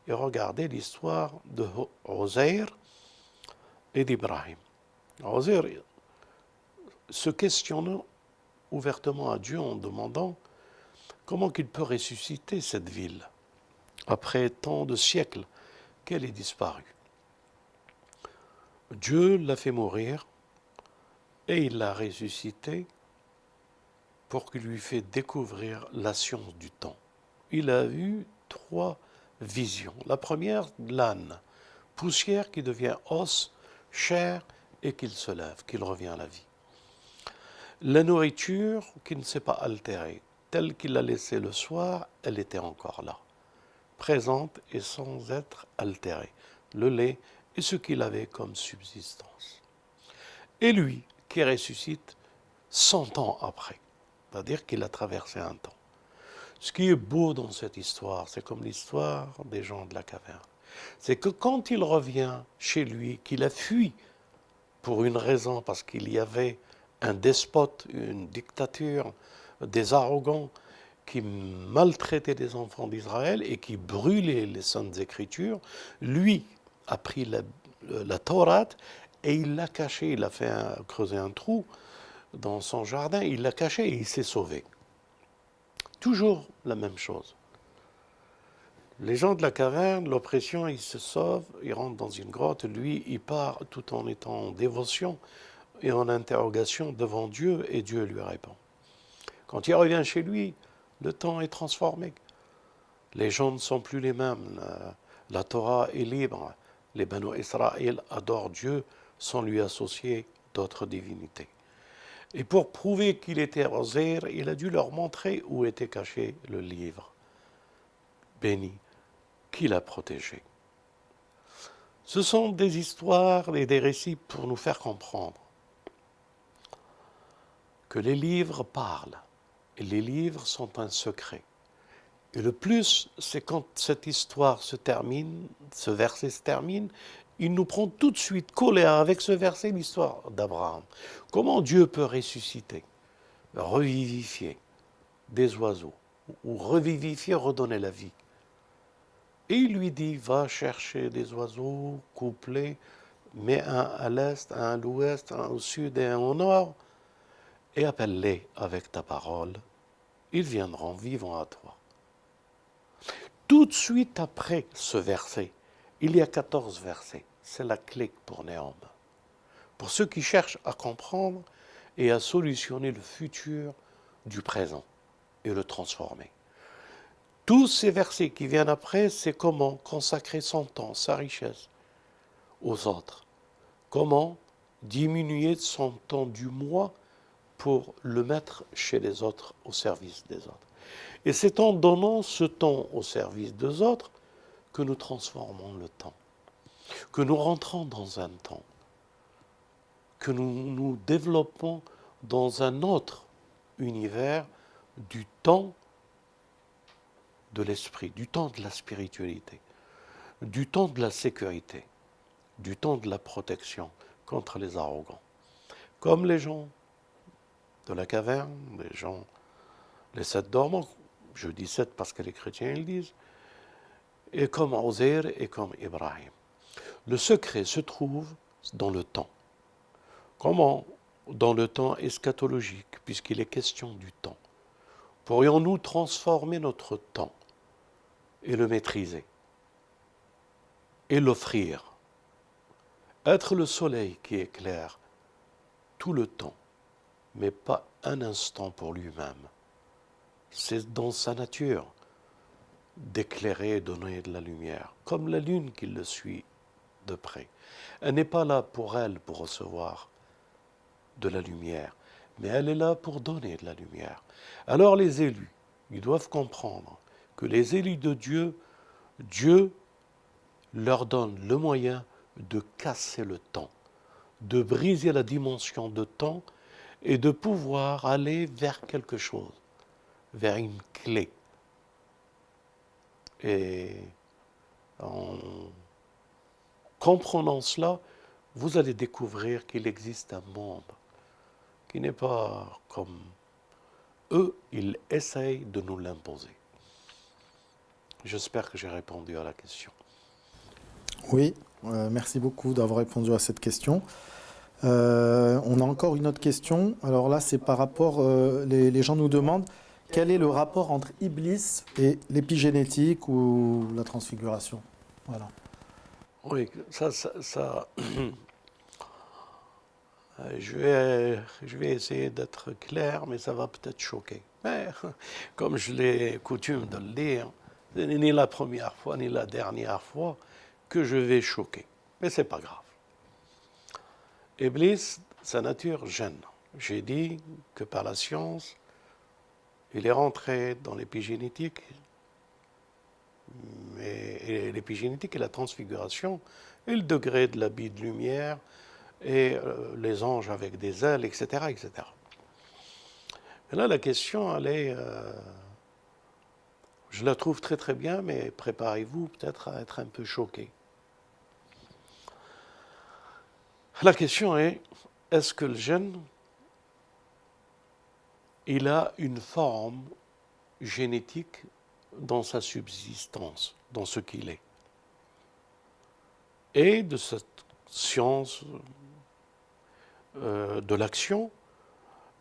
et regarder l'histoire de Uzair et d'Ibrahim. Uzair se questionnant ouvertement à Dieu en demandant comment il peut ressusciter cette ville après tant de siècles qu'elle est disparue. Dieu l'a fait mourir et il l'a ressuscité pour qu'il lui fait découvrir la science du temps. Il a eu 3 visions. La première, l'âne, poussière qui devient os, chair et qu'il se lève, qu'il revient à la vie. La nourriture qui ne s'est pas altérée, telle qu'il l'a laissée le soir, elle était encore là, présente et sans être altérée. Le lait et ce qu'il avait comme subsistance. Et lui qui ressuscite 100 ans après, c'est-à-dire qu'il a traversé un temps. Ce qui est beau dans cette histoire, c'est comme l'histoire des gens de la caverne. C'est que quand il revient chez lui, qu'il a fui pour une raison, parce qu'il y avait un despote, une dictature, des arrogants qui maltraitaient les enfants d'Israël et qui brûlaient les saintes écritures, lui a pris la Torah et il l'a caché, il a creusé un trou dans son jardin, il l'a caché et il s'est sauvé. Toujours la même chose. Les gens de la caverne, l'oppression, ils se sauvent, ils rentrent dans une grotte, lui, il part tout en étant en dévotion et en interrogation devant Dieu et Dieu lui répond. Quand il revient chez lui, le temps est transformé. Les gens ne sont plus les mêmes. La Torah est libre. Les Banu Israël adorent Dieu sans lui associer d'autres divinités. Et pour prouver qu'il était Ozer, il a dû leur montrer où était caché le livre béni qu'il a protégé. Ce sont des histoires et des récits pour nous faire comprendre que les livres parlent et les livres sont un secret. Et le plus, c'est quand cette histoire se termine, ce verset se termine, il nous prend tout de suite collé avec ce verset l'histoire d'Abraham. Comment Dieu peut ressusciter, revivifier des oiseaux, ou revivifier, redonner la vie. Et il lui dit, va chercher des oiseaux couplés, mets un à l'est, un à l'ouest, un au sud et un au nord, et appelle-les avec ta parole. Ils viendront vivants à toi. Tout de suite après ce verset, il y a 14 versets. C'est la clé pour Néom. Pour ceux qui cherchent à comprendre et à solutionner le futur du présent et le transformer. Tous ces versets qui viennent après, c'est comment consacrer son temps, sa richesse aux autres. Comment diminuer son temps du moi pour le mettre chez les autres, au service des autres. Et c'est en donnant ce temps au service des autres que nous transformons le temps, que nous rentrons dans un temps, que nous nous développons dans un autre univers du temps de l'esprit, du temps de la spiritualité, du temps de la sécurité, du temps de la protection contre les arrogants. Comme les gens de la caverne, les 7 dormants, je dis 7 parce que les chrétiens le disent, et comme Ozer et comme Ibrahim. Le secret se trouve dans le temps. Comment? Dans le temps eschatologique, puisqu'il est question du temps. Pourrions-nous transformer notre temps et le maîtriser et l'offrir? Être le soleil qui éclaire tout le temps, mais pas un instant pour lui-même. C'est dans sa nature d'éclairer et donner de la lumière, comme la lune qui le suit de près. Elle n'est pas là pour elle pour recevoir de la lumière, mais elle est là pour donner de la lumière. Alors les élus, ils doivent comprendre que les élus de Dieu, Dieu leur donne le moyen de casser le temps, de briser la dimension de temps et de pouvoir aller vers quelque chose, vers une clé. Et en comprenant cela, vous allez découvrir qu'il existe un monde qui n'est pas comme eux, ils essayent de nous l'imposer. J'espère que j'ai répondu à la question. Oui, merci beaucoup d'avoir répondu à cette question. On a encore une autre question. Alors là, c'est par rapport, les gens nous demandent quel est le rapport entre Iblis et l'épigénétique ou la transfiguration. Voilà. Oui, je vais essayer d'être clair, mais ça va peut-être choquer. Mais comme je l'ai coutume de le dire, ce n'est ni la première fois ni la dernière fois que je vais choquer. Mais ce n'est pas grave. Iblis, sa nature gêne. J'ai dit que par la science, il est rentré dans l'épigénétique, et l'épigénétique et la transfiguration, et le degré de l'habit de lumière, et les anges avec des ailes, etc., etc. Et là, la question, elle est, je la trouve très très bien, mais préparez-vous peut-être à être un peu choqué. La question est-ce que le gène, il a une forme génétique dans sa subsistance, dans ce qu'il est? Et de cette science de l'action,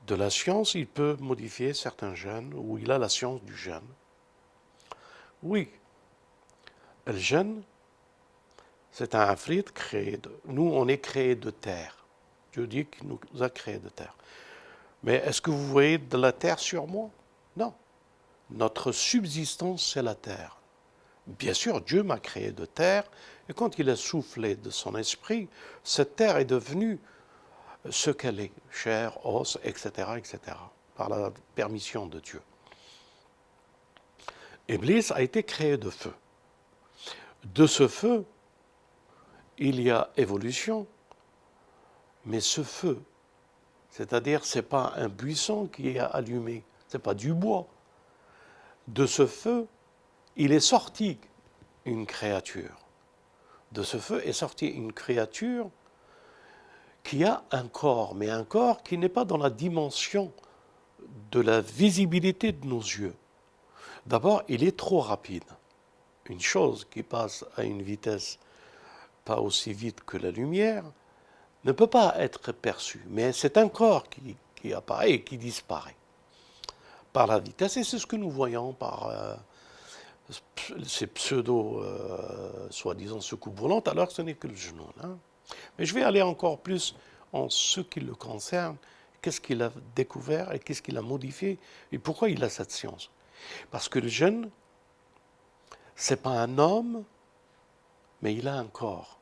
de la science, il peut modifier certains gènes, ou il a la science du gène. Oui, le gène, c'est un afrit créé de... Nous, on est créé de terre. Dieu dit qu'il nous a créé de terre. Mais est-ce que vous voyez de la terre sur moi? Non. Notre subsistance, c'est la terre. Bien sûr, Dieu m'a créé de terre, et quand il a soufflé de son esprit, cette terre est devenue ce qu'elle est, chair, os, etc., etc., par la permission de Dieu. Iblis a été créé de feu. De ce feu, il y a évolution, mais ce feu, c'est-à-dire ce n'est pas un buisson qui est allumé, ce n'est pas du bois. De ce feu, il est sorti une créature. De ce feu est sortie une créature qui a un corps, mais un corps qui n'est pas dans la dimension de la visibilité de nos yeux. D'abord, il est trop rapide. Une chose qui passe à une vitesse pas aussi vite que la lumière ne peut pas être perçue, mais c'est un corps qui apparaît et qui disparaît par la vitesse, et c'est ce que nous voyons par ces pseudo, soi-disant soucoupes volantes, alors que ce n'est que le genou. Hein. Mais je vais aller encore plus en ce qui le concerne, qu'est-ce qu'il a découvert et qu'est-ce qu'il a modifié et pourquoi il a cette science. Parce que le jeune, ce n'est pas un homme, mais il a un corps,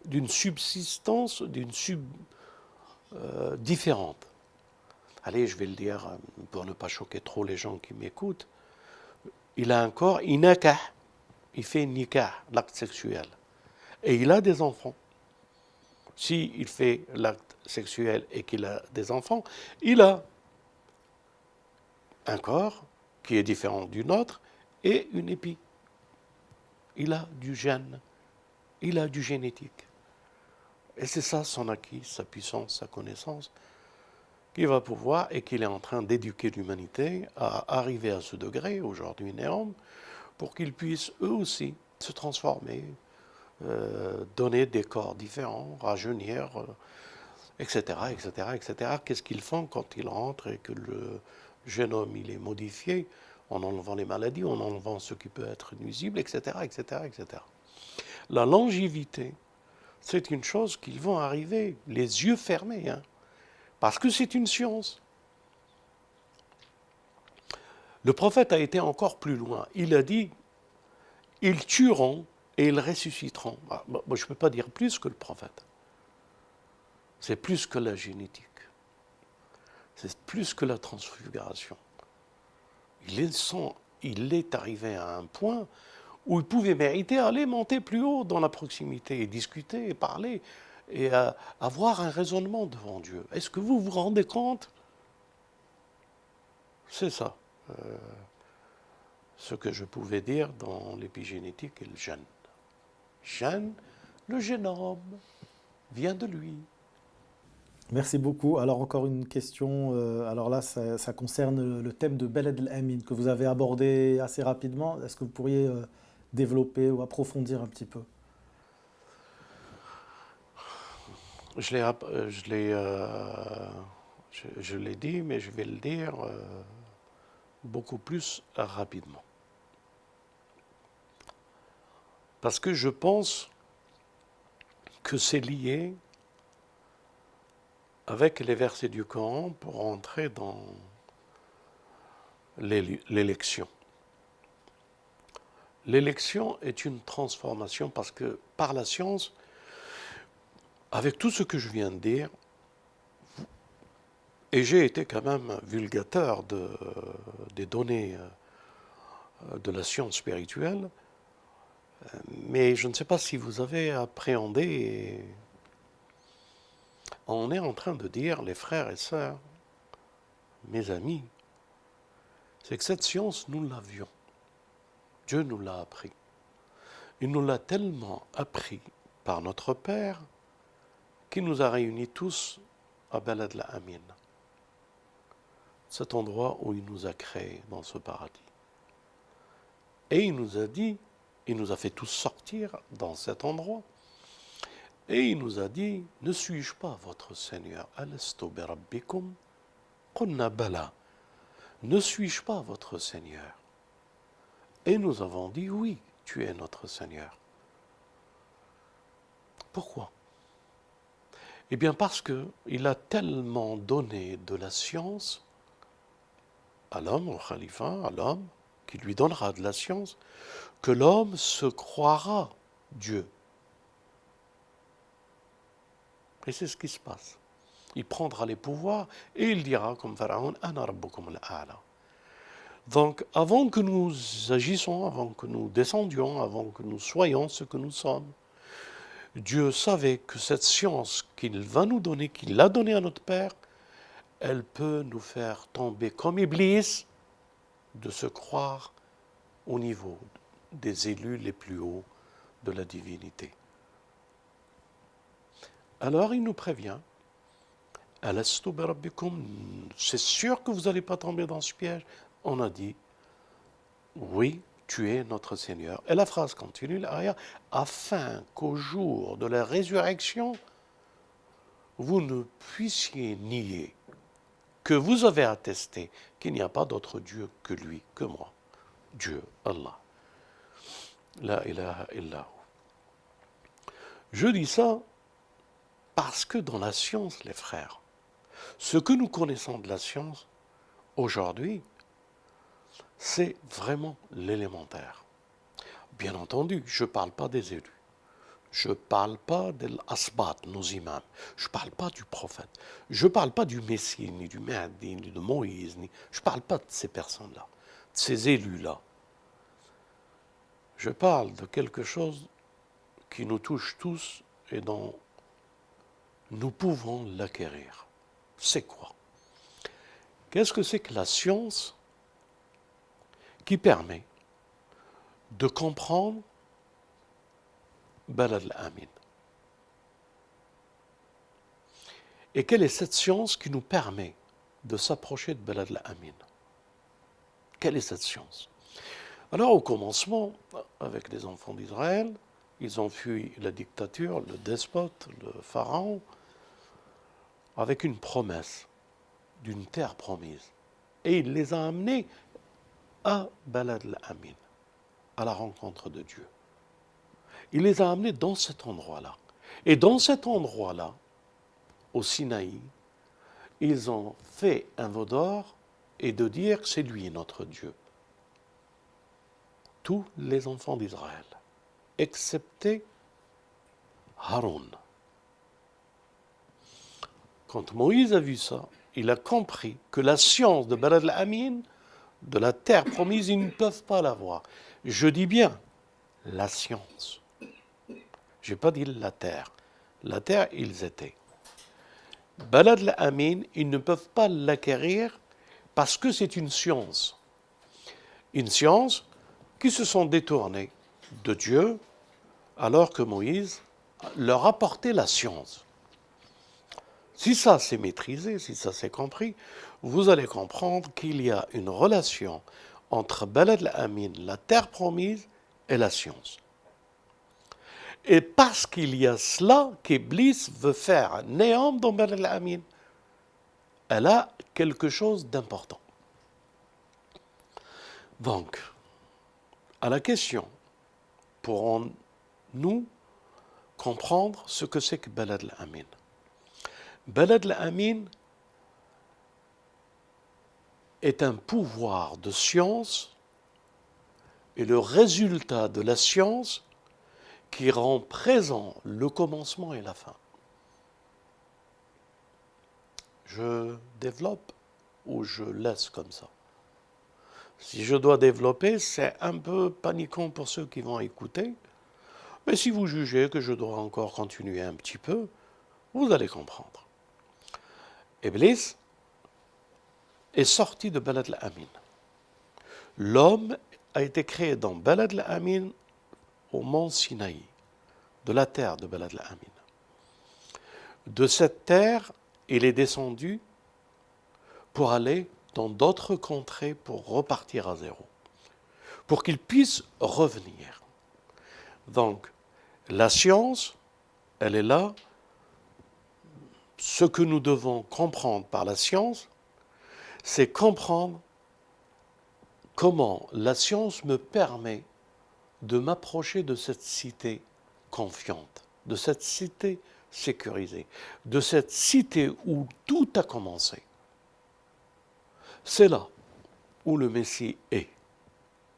d'une subsistance, différente. Allez, je vais le dire pour ne pas choquer trop les gens qui m'écoutent. Il a un corps, il fait nikah, l'acte sexuel. Et il a des enfants. S'il fait l'acte sexuel et qu'il a des enfants, il a un corps qui est différent du nôtre et une épi. Il a du gène, il a du génétique. Et c'est ça son acquis, sa puissance, sa connaissance, qui va pouvoir et qu'il est en train d'éduquer l'humanité à arriver à ce degré, aujourd'hui néant, pour qu'ils puissent eux aussi se transformer, donner des corps différents, rajeunir, etc., etc., etc. Qu'est-ce qu'ils font quand ils rentrent et que le génome il est modifié, en enlevant les maladies, en enlevant ce qui peut être nuisible, etc., etc., etc. La longévité, c'est une chose qu'ils vont arriver les yeux fermés, hein, parce que c'est une science. Le prophète a été encore plus loin. Il a dit, ils tueront et ils ressusciteront. Moi, je ne peux pas dire plus que le prophète. C'est plus que la génétique. C'est plus que la transfiguration. Il est arrivé à un point où il pouvait mériter aller monter plus haut dans la proximité et discuter et parler et avoir un raisonnement devant Dieu. Est-ce que vous vous rendez compte? C'est ça, ce que je pouvais dire dans l'épigénétique et le gène. Gène, le génome vient de lui. Merci beaucoup. Alors encore une question, alors là ça concerne le thème de Beled el-Amin que vous avez abordé assez rapidement. Est-ce que vous pourriez développer ou approfondir un petit peu? Je l'ai dit, mais je vais le dire beaucoup plus rapidement. Parce que je pense que c'est lié avec les versets du Coran pour entrer dans l'élection. L'élection est une transformation parce que par la science, avec tout ce que je viens de dire, et j'ai été quand même vulgateur des données de la science spirituelle, mais je ne sais pas si vous avez appréhendé, on est en train de dire, les frères et sœurs, mes amis, c'est que cette science, nous l'avions. Dieu nous l'a appris. Il nous l'a tellement appris par notre Père qu'il nous a réunis tous à Beled el-Amin, cet endroit où il nous a créés dans ce paradis. Et il nous a dit, il nous a fait tous sortir dans cet endroit, et il nous a dit, ne suis-je pas votre Seigneur? Alastu bi rabbikum? Qulna bala. Ne suis-je pas votre Seigneur? Et nous avons dit, oui, tu es notre Seigneur. Pourquoi? Eh bien parce qu'il a tellement donné de la science à l'homme, au khalifa, à l'homme, qui lui donnera de la science, que l'homme se croira Dieu. Et c'est ce qui se passe. Il prendra les pouvoirs et il dira comme Pharaon, Ana rabbukum al-a'la. Donc, avant que nous agissions, avant que nous descendions, avant que nous soyons ce que nous sommes, Dieu savait que cette science qu'il va nous donner, qu'il a donnée à notre Père, elle peut nous faire tomber comme Iblis, de se croire au niveau des élus les plus hauts de la divinité. Alors il nous prévient, Alastu bi rabbikum, c'est sûr que vous n'allez pas tomber dans ce piège. On a dit, oui, tu es notre Seigneur. Et la phrase continue, l'aya, afin qu'au jour de la résurrection, vous ne puissiez nier que vous avez attesté qu'il n'y a pas d'autre Dieu que lui, que moi. Dieu, Allah. La ilaha illahu. Je dis ça parce que dans la science, les frères, ce que nous connaissons de la science aujourd'hui, c'est vraiment l'élémentaire. Bien entendu, je ne parle pas des élus. Je ne parle pas de l'asbat, nos imams. Je ne parle pas du prophète. Je ne parle pas du Messie, ni du Mahdi, ni de Moïse. Je ne parle pas de ces personnes-là, de ces élus-là. Je parle de quelque chose qui nous touche tous et dont nous pouvons l'acquérir. C'est quoi? Qu'est-ce que c'est que la science qui permet de comprendre Balad al-Amin? Et quelle est cette science qui nous permet de s'approcher de Balad al-Amin? Quelle est cette science? Alors au commencement, avec les enfants d'Israël, ils ont fui la dictature, le despote, le pharaon, avec une promesse d'une terre promise. Et il les a amenés à Balad al-Amin, à la rencontre de Dieu. Il les a amenés dans cet endroit-là. Et dans cet endroit-là, au Sinaï, ils ont fait un veau d'or et de dire que c'est lui notre Dieu. Tous les enfants d'Israël, excepté Haroun. Quand Moïse a vu ça, il a compris que la science de Balad al-Amin, de la terre promise, ils ne peuvent pas l'avoir. Je dis bien la science. Je n'ai pas dit la terre. La terre, ils étaient. Balad al-Amin, ils ne peuvent pas l'acquérir parce que c'est une science. Une science qui se sont détournés de Dieu alors que Moïse leur apportait la science. Si ça c'est maîtrisé, si ça c'est compris, vous allez comprendre qu'il y a une relation entre Balad al-Amin, la terre promise, et la science. Et parce qu'il y a cela qu'Iblis veut faire néant dans Balad al-Amin, elle a quelque chose d'important. Donc, à la question, pourrons-nous comprendre ce que c'est que Balad al-Amin? Balad al-Amin est un pouvoir de science et le résultat de la science qui rend présent le commencement et la fin. Je développe ou je laisse comme ça? Si je dois développer, c'est un peu paniquant pour ceux qui vont écouter, mais si vous jugez que je dois encore continuer un petit peu, vous allez comprendre. Iblis est sorti de Balad al-Amin. L'homme a été créé dans Balad al-Amin au mont Sinaï, de la terre de Balad al-Amin. De cette terre, il est descendu pour aller dans d'autres contrées pour repartir à zéro, pour qu'il puisse revenir. Donc, la science, elle est là. Ce que nous devons comprendre par la science, c'est comprendre comment la science me permet de m'approcher de cette cité confiante, de cette cité sécurisé, de cette cité où tout a commencé. C'est là où le Messie est.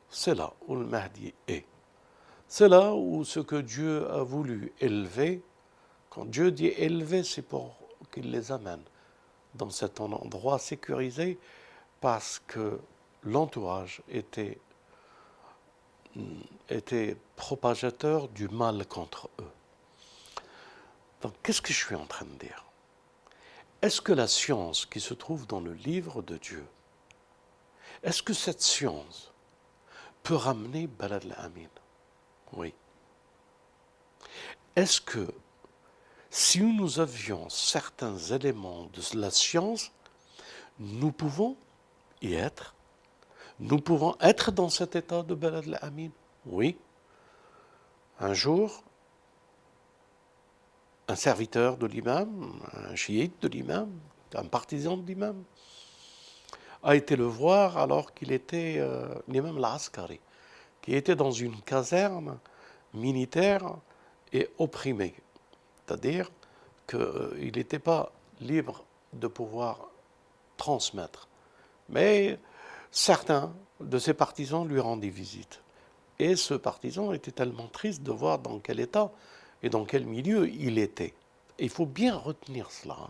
C'est là où le Mahdi est. C'est là où ce que Dieu a voulu élever, quand Dieu dit élever, c'est pour qu'il les amène dans cet endroit sécurisé parce que l'entourage était propagateur du mal contre eux. Donc, qu'est-ce que je suis en train de dire? Est-ce que la science qui se trouve dans le livre de Dieu, est-ce que cette science peut ramener Balad al-Amin? Oui. Est-ce que si nous avions certains éléments de la science, nous pouvons y être? Nous pouvons être dans cet état de Balad al-Amin? Oui. Un jour, un serviteur de l'imam, un chiite de l'imam, un partisan de l'imam, a été le voir alors qu'il était l'imam al-Askari, qui était dans une caserne militaire et opprimé. C'est-à-dire qu'il n'était pas libre de pouvoir transmettre. Mais certains de ses partisans lui rendaient visite. Et ce partisan était tellement triste de voir dans quel état et dans quel milieu il était. Et il faut bien retenir cela.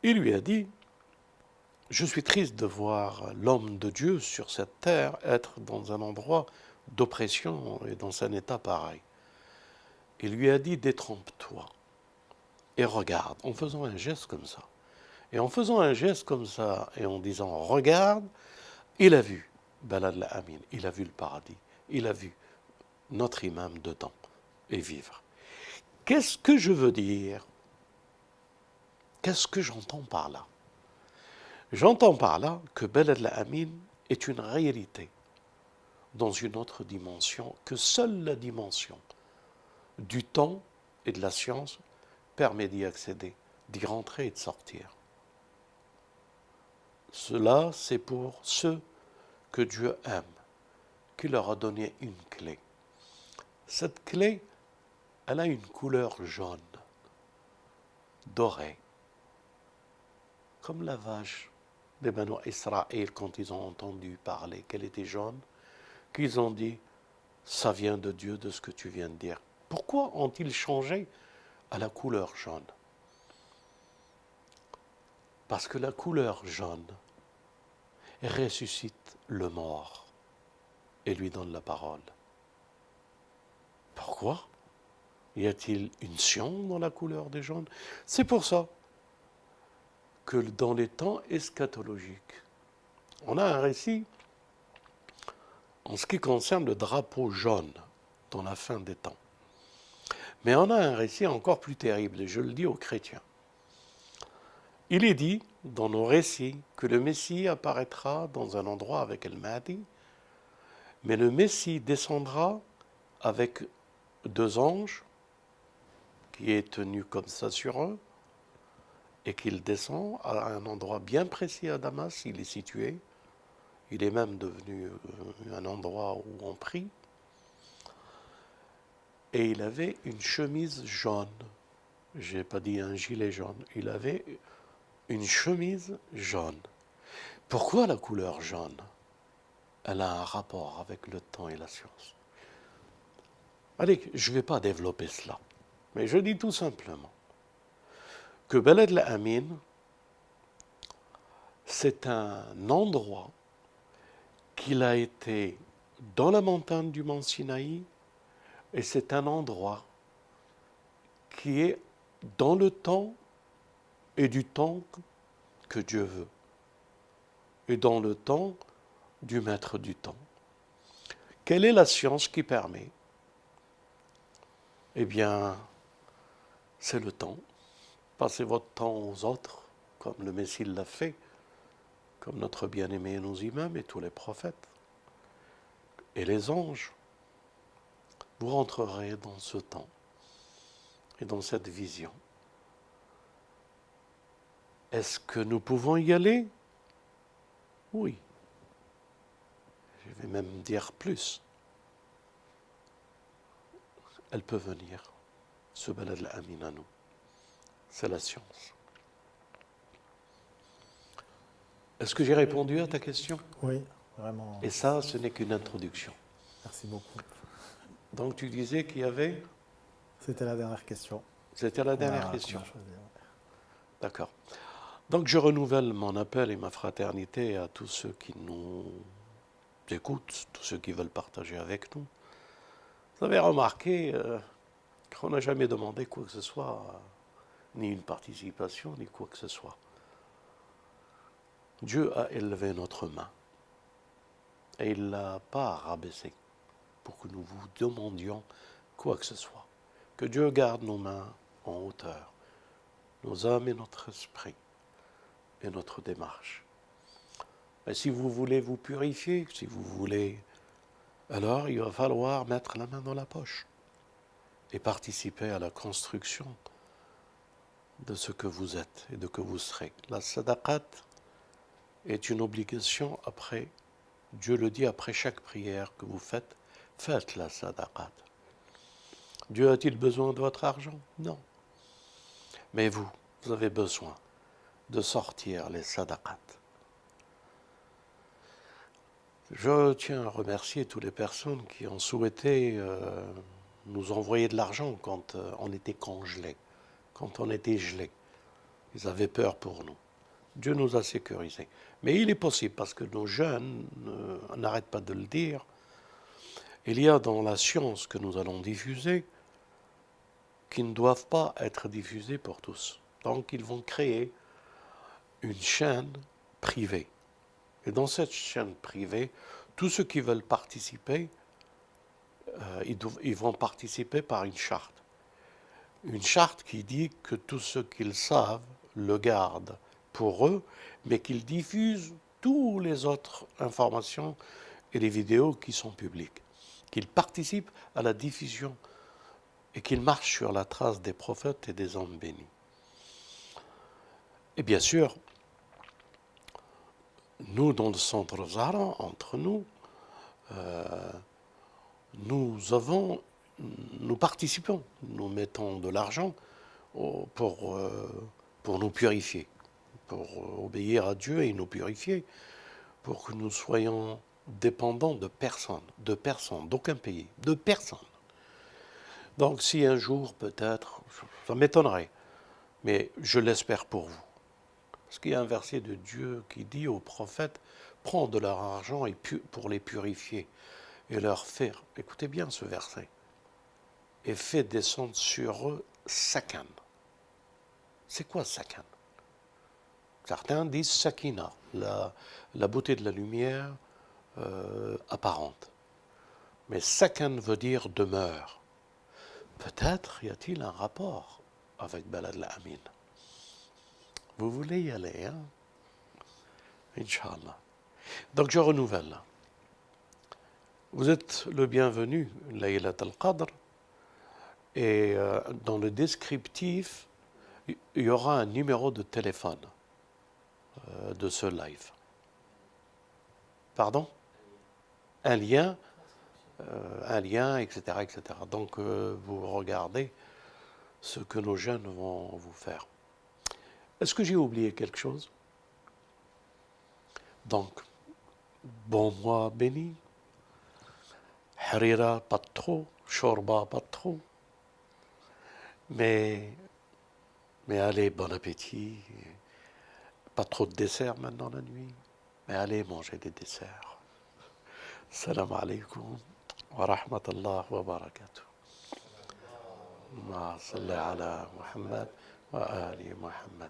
Il lui a dit, je suis triste de voir l'homme de Dieu sur cette terre être dans un endroit d'oppression et dans un état pareil. Il lui a dit, détrompe-toi et regarde, en faisant un geste comme ça. Et en faisant un geste comme ça et en disant, regarde, il a vu Balad al-Amin, il a vu le paradis, il a vu notre imam dedans et vivre. Qu'est-ce que je veux dire? Qu'est-ce que j'entends par là? J'entends par là que Balad al-Amin est une réalité dans une autre dimension que seule la dimension du temps et de la science permet d'y accéder, d'y rentrer et de sortir. Cela, c'est pour ceux que Dieu aime, qui leur a donné une clé. Cette clé, elle a une couleur jaune, dorée, comme la vache des Banu Israël quand ils ont entendu parler qu'elle était jaune, qu'ils ont dit, ça vient de Dieu, de ce que tu viens de dire. Pourquoi ont-ils changé à la couleur jaune? Parce que la couleur jaune ressuscite le mort et lui donne la parole. Pourquoi? Y a-t-il une science dans la couleur des jaunes? C'est pour ça que dans les temps eschatologiques, on a un récit en ce qui concerne le drapeau jaune dans la fin des temps. Mais on a un récit encore plus terrible, et je le dis aux chrétiens. Il est dit dans nos récits que le Messie apparaîtra dans un endroit avec El Mahdi, mais le Messie descendra avec 2 anges qui est tenu comme ça sur eux et qu'il descend à un endroit bien précis à Damas, il est situé. Il est même devenu un endroit où on prie. Et il avait une chemise jaune. Je n'ai pas dit un gilet jaune. Il avait une chemise jaune. Pourquoi la couleur jaune? Elle a un rapport avec le temps et la science. Allez, je ne vais pas développer cela. Mais je dis tout simplement que Balad al-Amin, c'est un endroit qu'il a été dans la montagne du mont Sinaï, et c'est un endroit qui est dans le temps et du temps que Dieu veut, et dans le temps du maître du temps. Quelle est la science qui permet? Eh bien, c'est le temps. Passez votre temps aux autres, comme le Messie l'a fait, comme notre bien-aimé nos imams et tous les prophètes. Et les anges, vous rentrerez dans ce temps et dans cette vision. Est-ce que nous pouvons y aller? Oui. Je vais même dire plus. Elle peut venir. ce balad al-amin à nous. C'est la science. Est-ce que j'ai répondu à ta question? Oui, vraiment. Et ça, ce n'est qu'une introduction. Merci beaucoup. Donc tu disais qu'il y avait... C'était la dernière question. C'était la dernière qu'on a question. choisie, ouais. D'accord. Donc je renouvelle mon appel et ma fraternité à tous ceux qui nous écoutent, tous ceux qui veulent partager avec nous. Vous avez remarqué qu'on n'a jamais demandé quoi que ce soit, ni une participation, ni quoi que ce soit. Dieu a élevé notre main et il ne l'a pas rabaissée pour que nous vous demandions quoi que ce soit. Que Dieu garde nos mains en hauteur, nos âmes et notre esprit et notre démarche. Et si vous voulez vous purifier, si vous voulez, alors il va falloir mettre la main dans la poche et participer à la construction de ce que vous êtes et de que vous serez. La sadaqat est une obligation après, Dieu le dit après chaque prière que vous faites, faites la sadaqat. Dieu a-t-il besoin de votre argent? Non. Mais vous avez besoin de sortir les sadaqat. Je tiens à remercier toutes les personnes qui ont souhaité nous envoyer de l'argent quand on était congelés, quand on était gelés. Ils avaient peur pour nous. Dieu nous a sécurisés. Mais il est possible, parce que nos jeunes n'arrêtent pas de le dire, il y a dans la science que nous allons diffuser qui ne doivent pas être diffusés pour tous. Donc ils vont créer une chaîne privée. Et dans cette chaîne privée, tous ceux qui veulent participer, ils vont participer par une charte. Une charte qui dit que tout ce qu'ils savent le gardent pour eux, mais qu'ils diffusent toutes les autres informations et les vidéos qui sont publiques. Qu'ils participent à la diffusion et qu'ils marchent sur la trace des prophètes et des hommes bénis. Et bien sûr, nous, dans le centre Zahra, entre nous, nous participons, nous mettons de l'argent pour nous purifier, pour obéir à Dieu et nous purifier, pour que nous soyons dépendants de personne, d'aucun pays, de personne. Donc si un jour, peut-être, ça m'étonnerait, mais je l'espère pour vous. Parce qu'il y a un verset de Dieu qui dit aux prophètes, prends de leur argent pour les purifier et leur faire, écoutez bien ce verset, et fais descendre sur eux sakan. C'est quoi sakan? Certains disent sakina, la beauté de la lumière apparente. Mais sakan veut dire demeure. Peut-être y a-t-il un rapport avec Balad al-Amin. Vous voulez y aller, hein? Inch'Allah. Donc je renouvelle. Vous êtes le bienvenu, Laylat al-Qadr, et dans le descriptif, il y aura un numéro de téléphone de ce live. Pardon? Un lien, etc., etc. Donc vous regardez ce que nos jeunes vont vous faire. Est-ce que j'ai oublié quelque chose? Donc, bon mois béni, harira pas trop, shorba pas trop, mais allez, bon appétit, pas trop de dessert maintenant la nuit, mais allez manger des desserts. Salam alaikum wa rahmatullah wa barakatuh. Ma salli ala Muhammad wa ali Muhammad.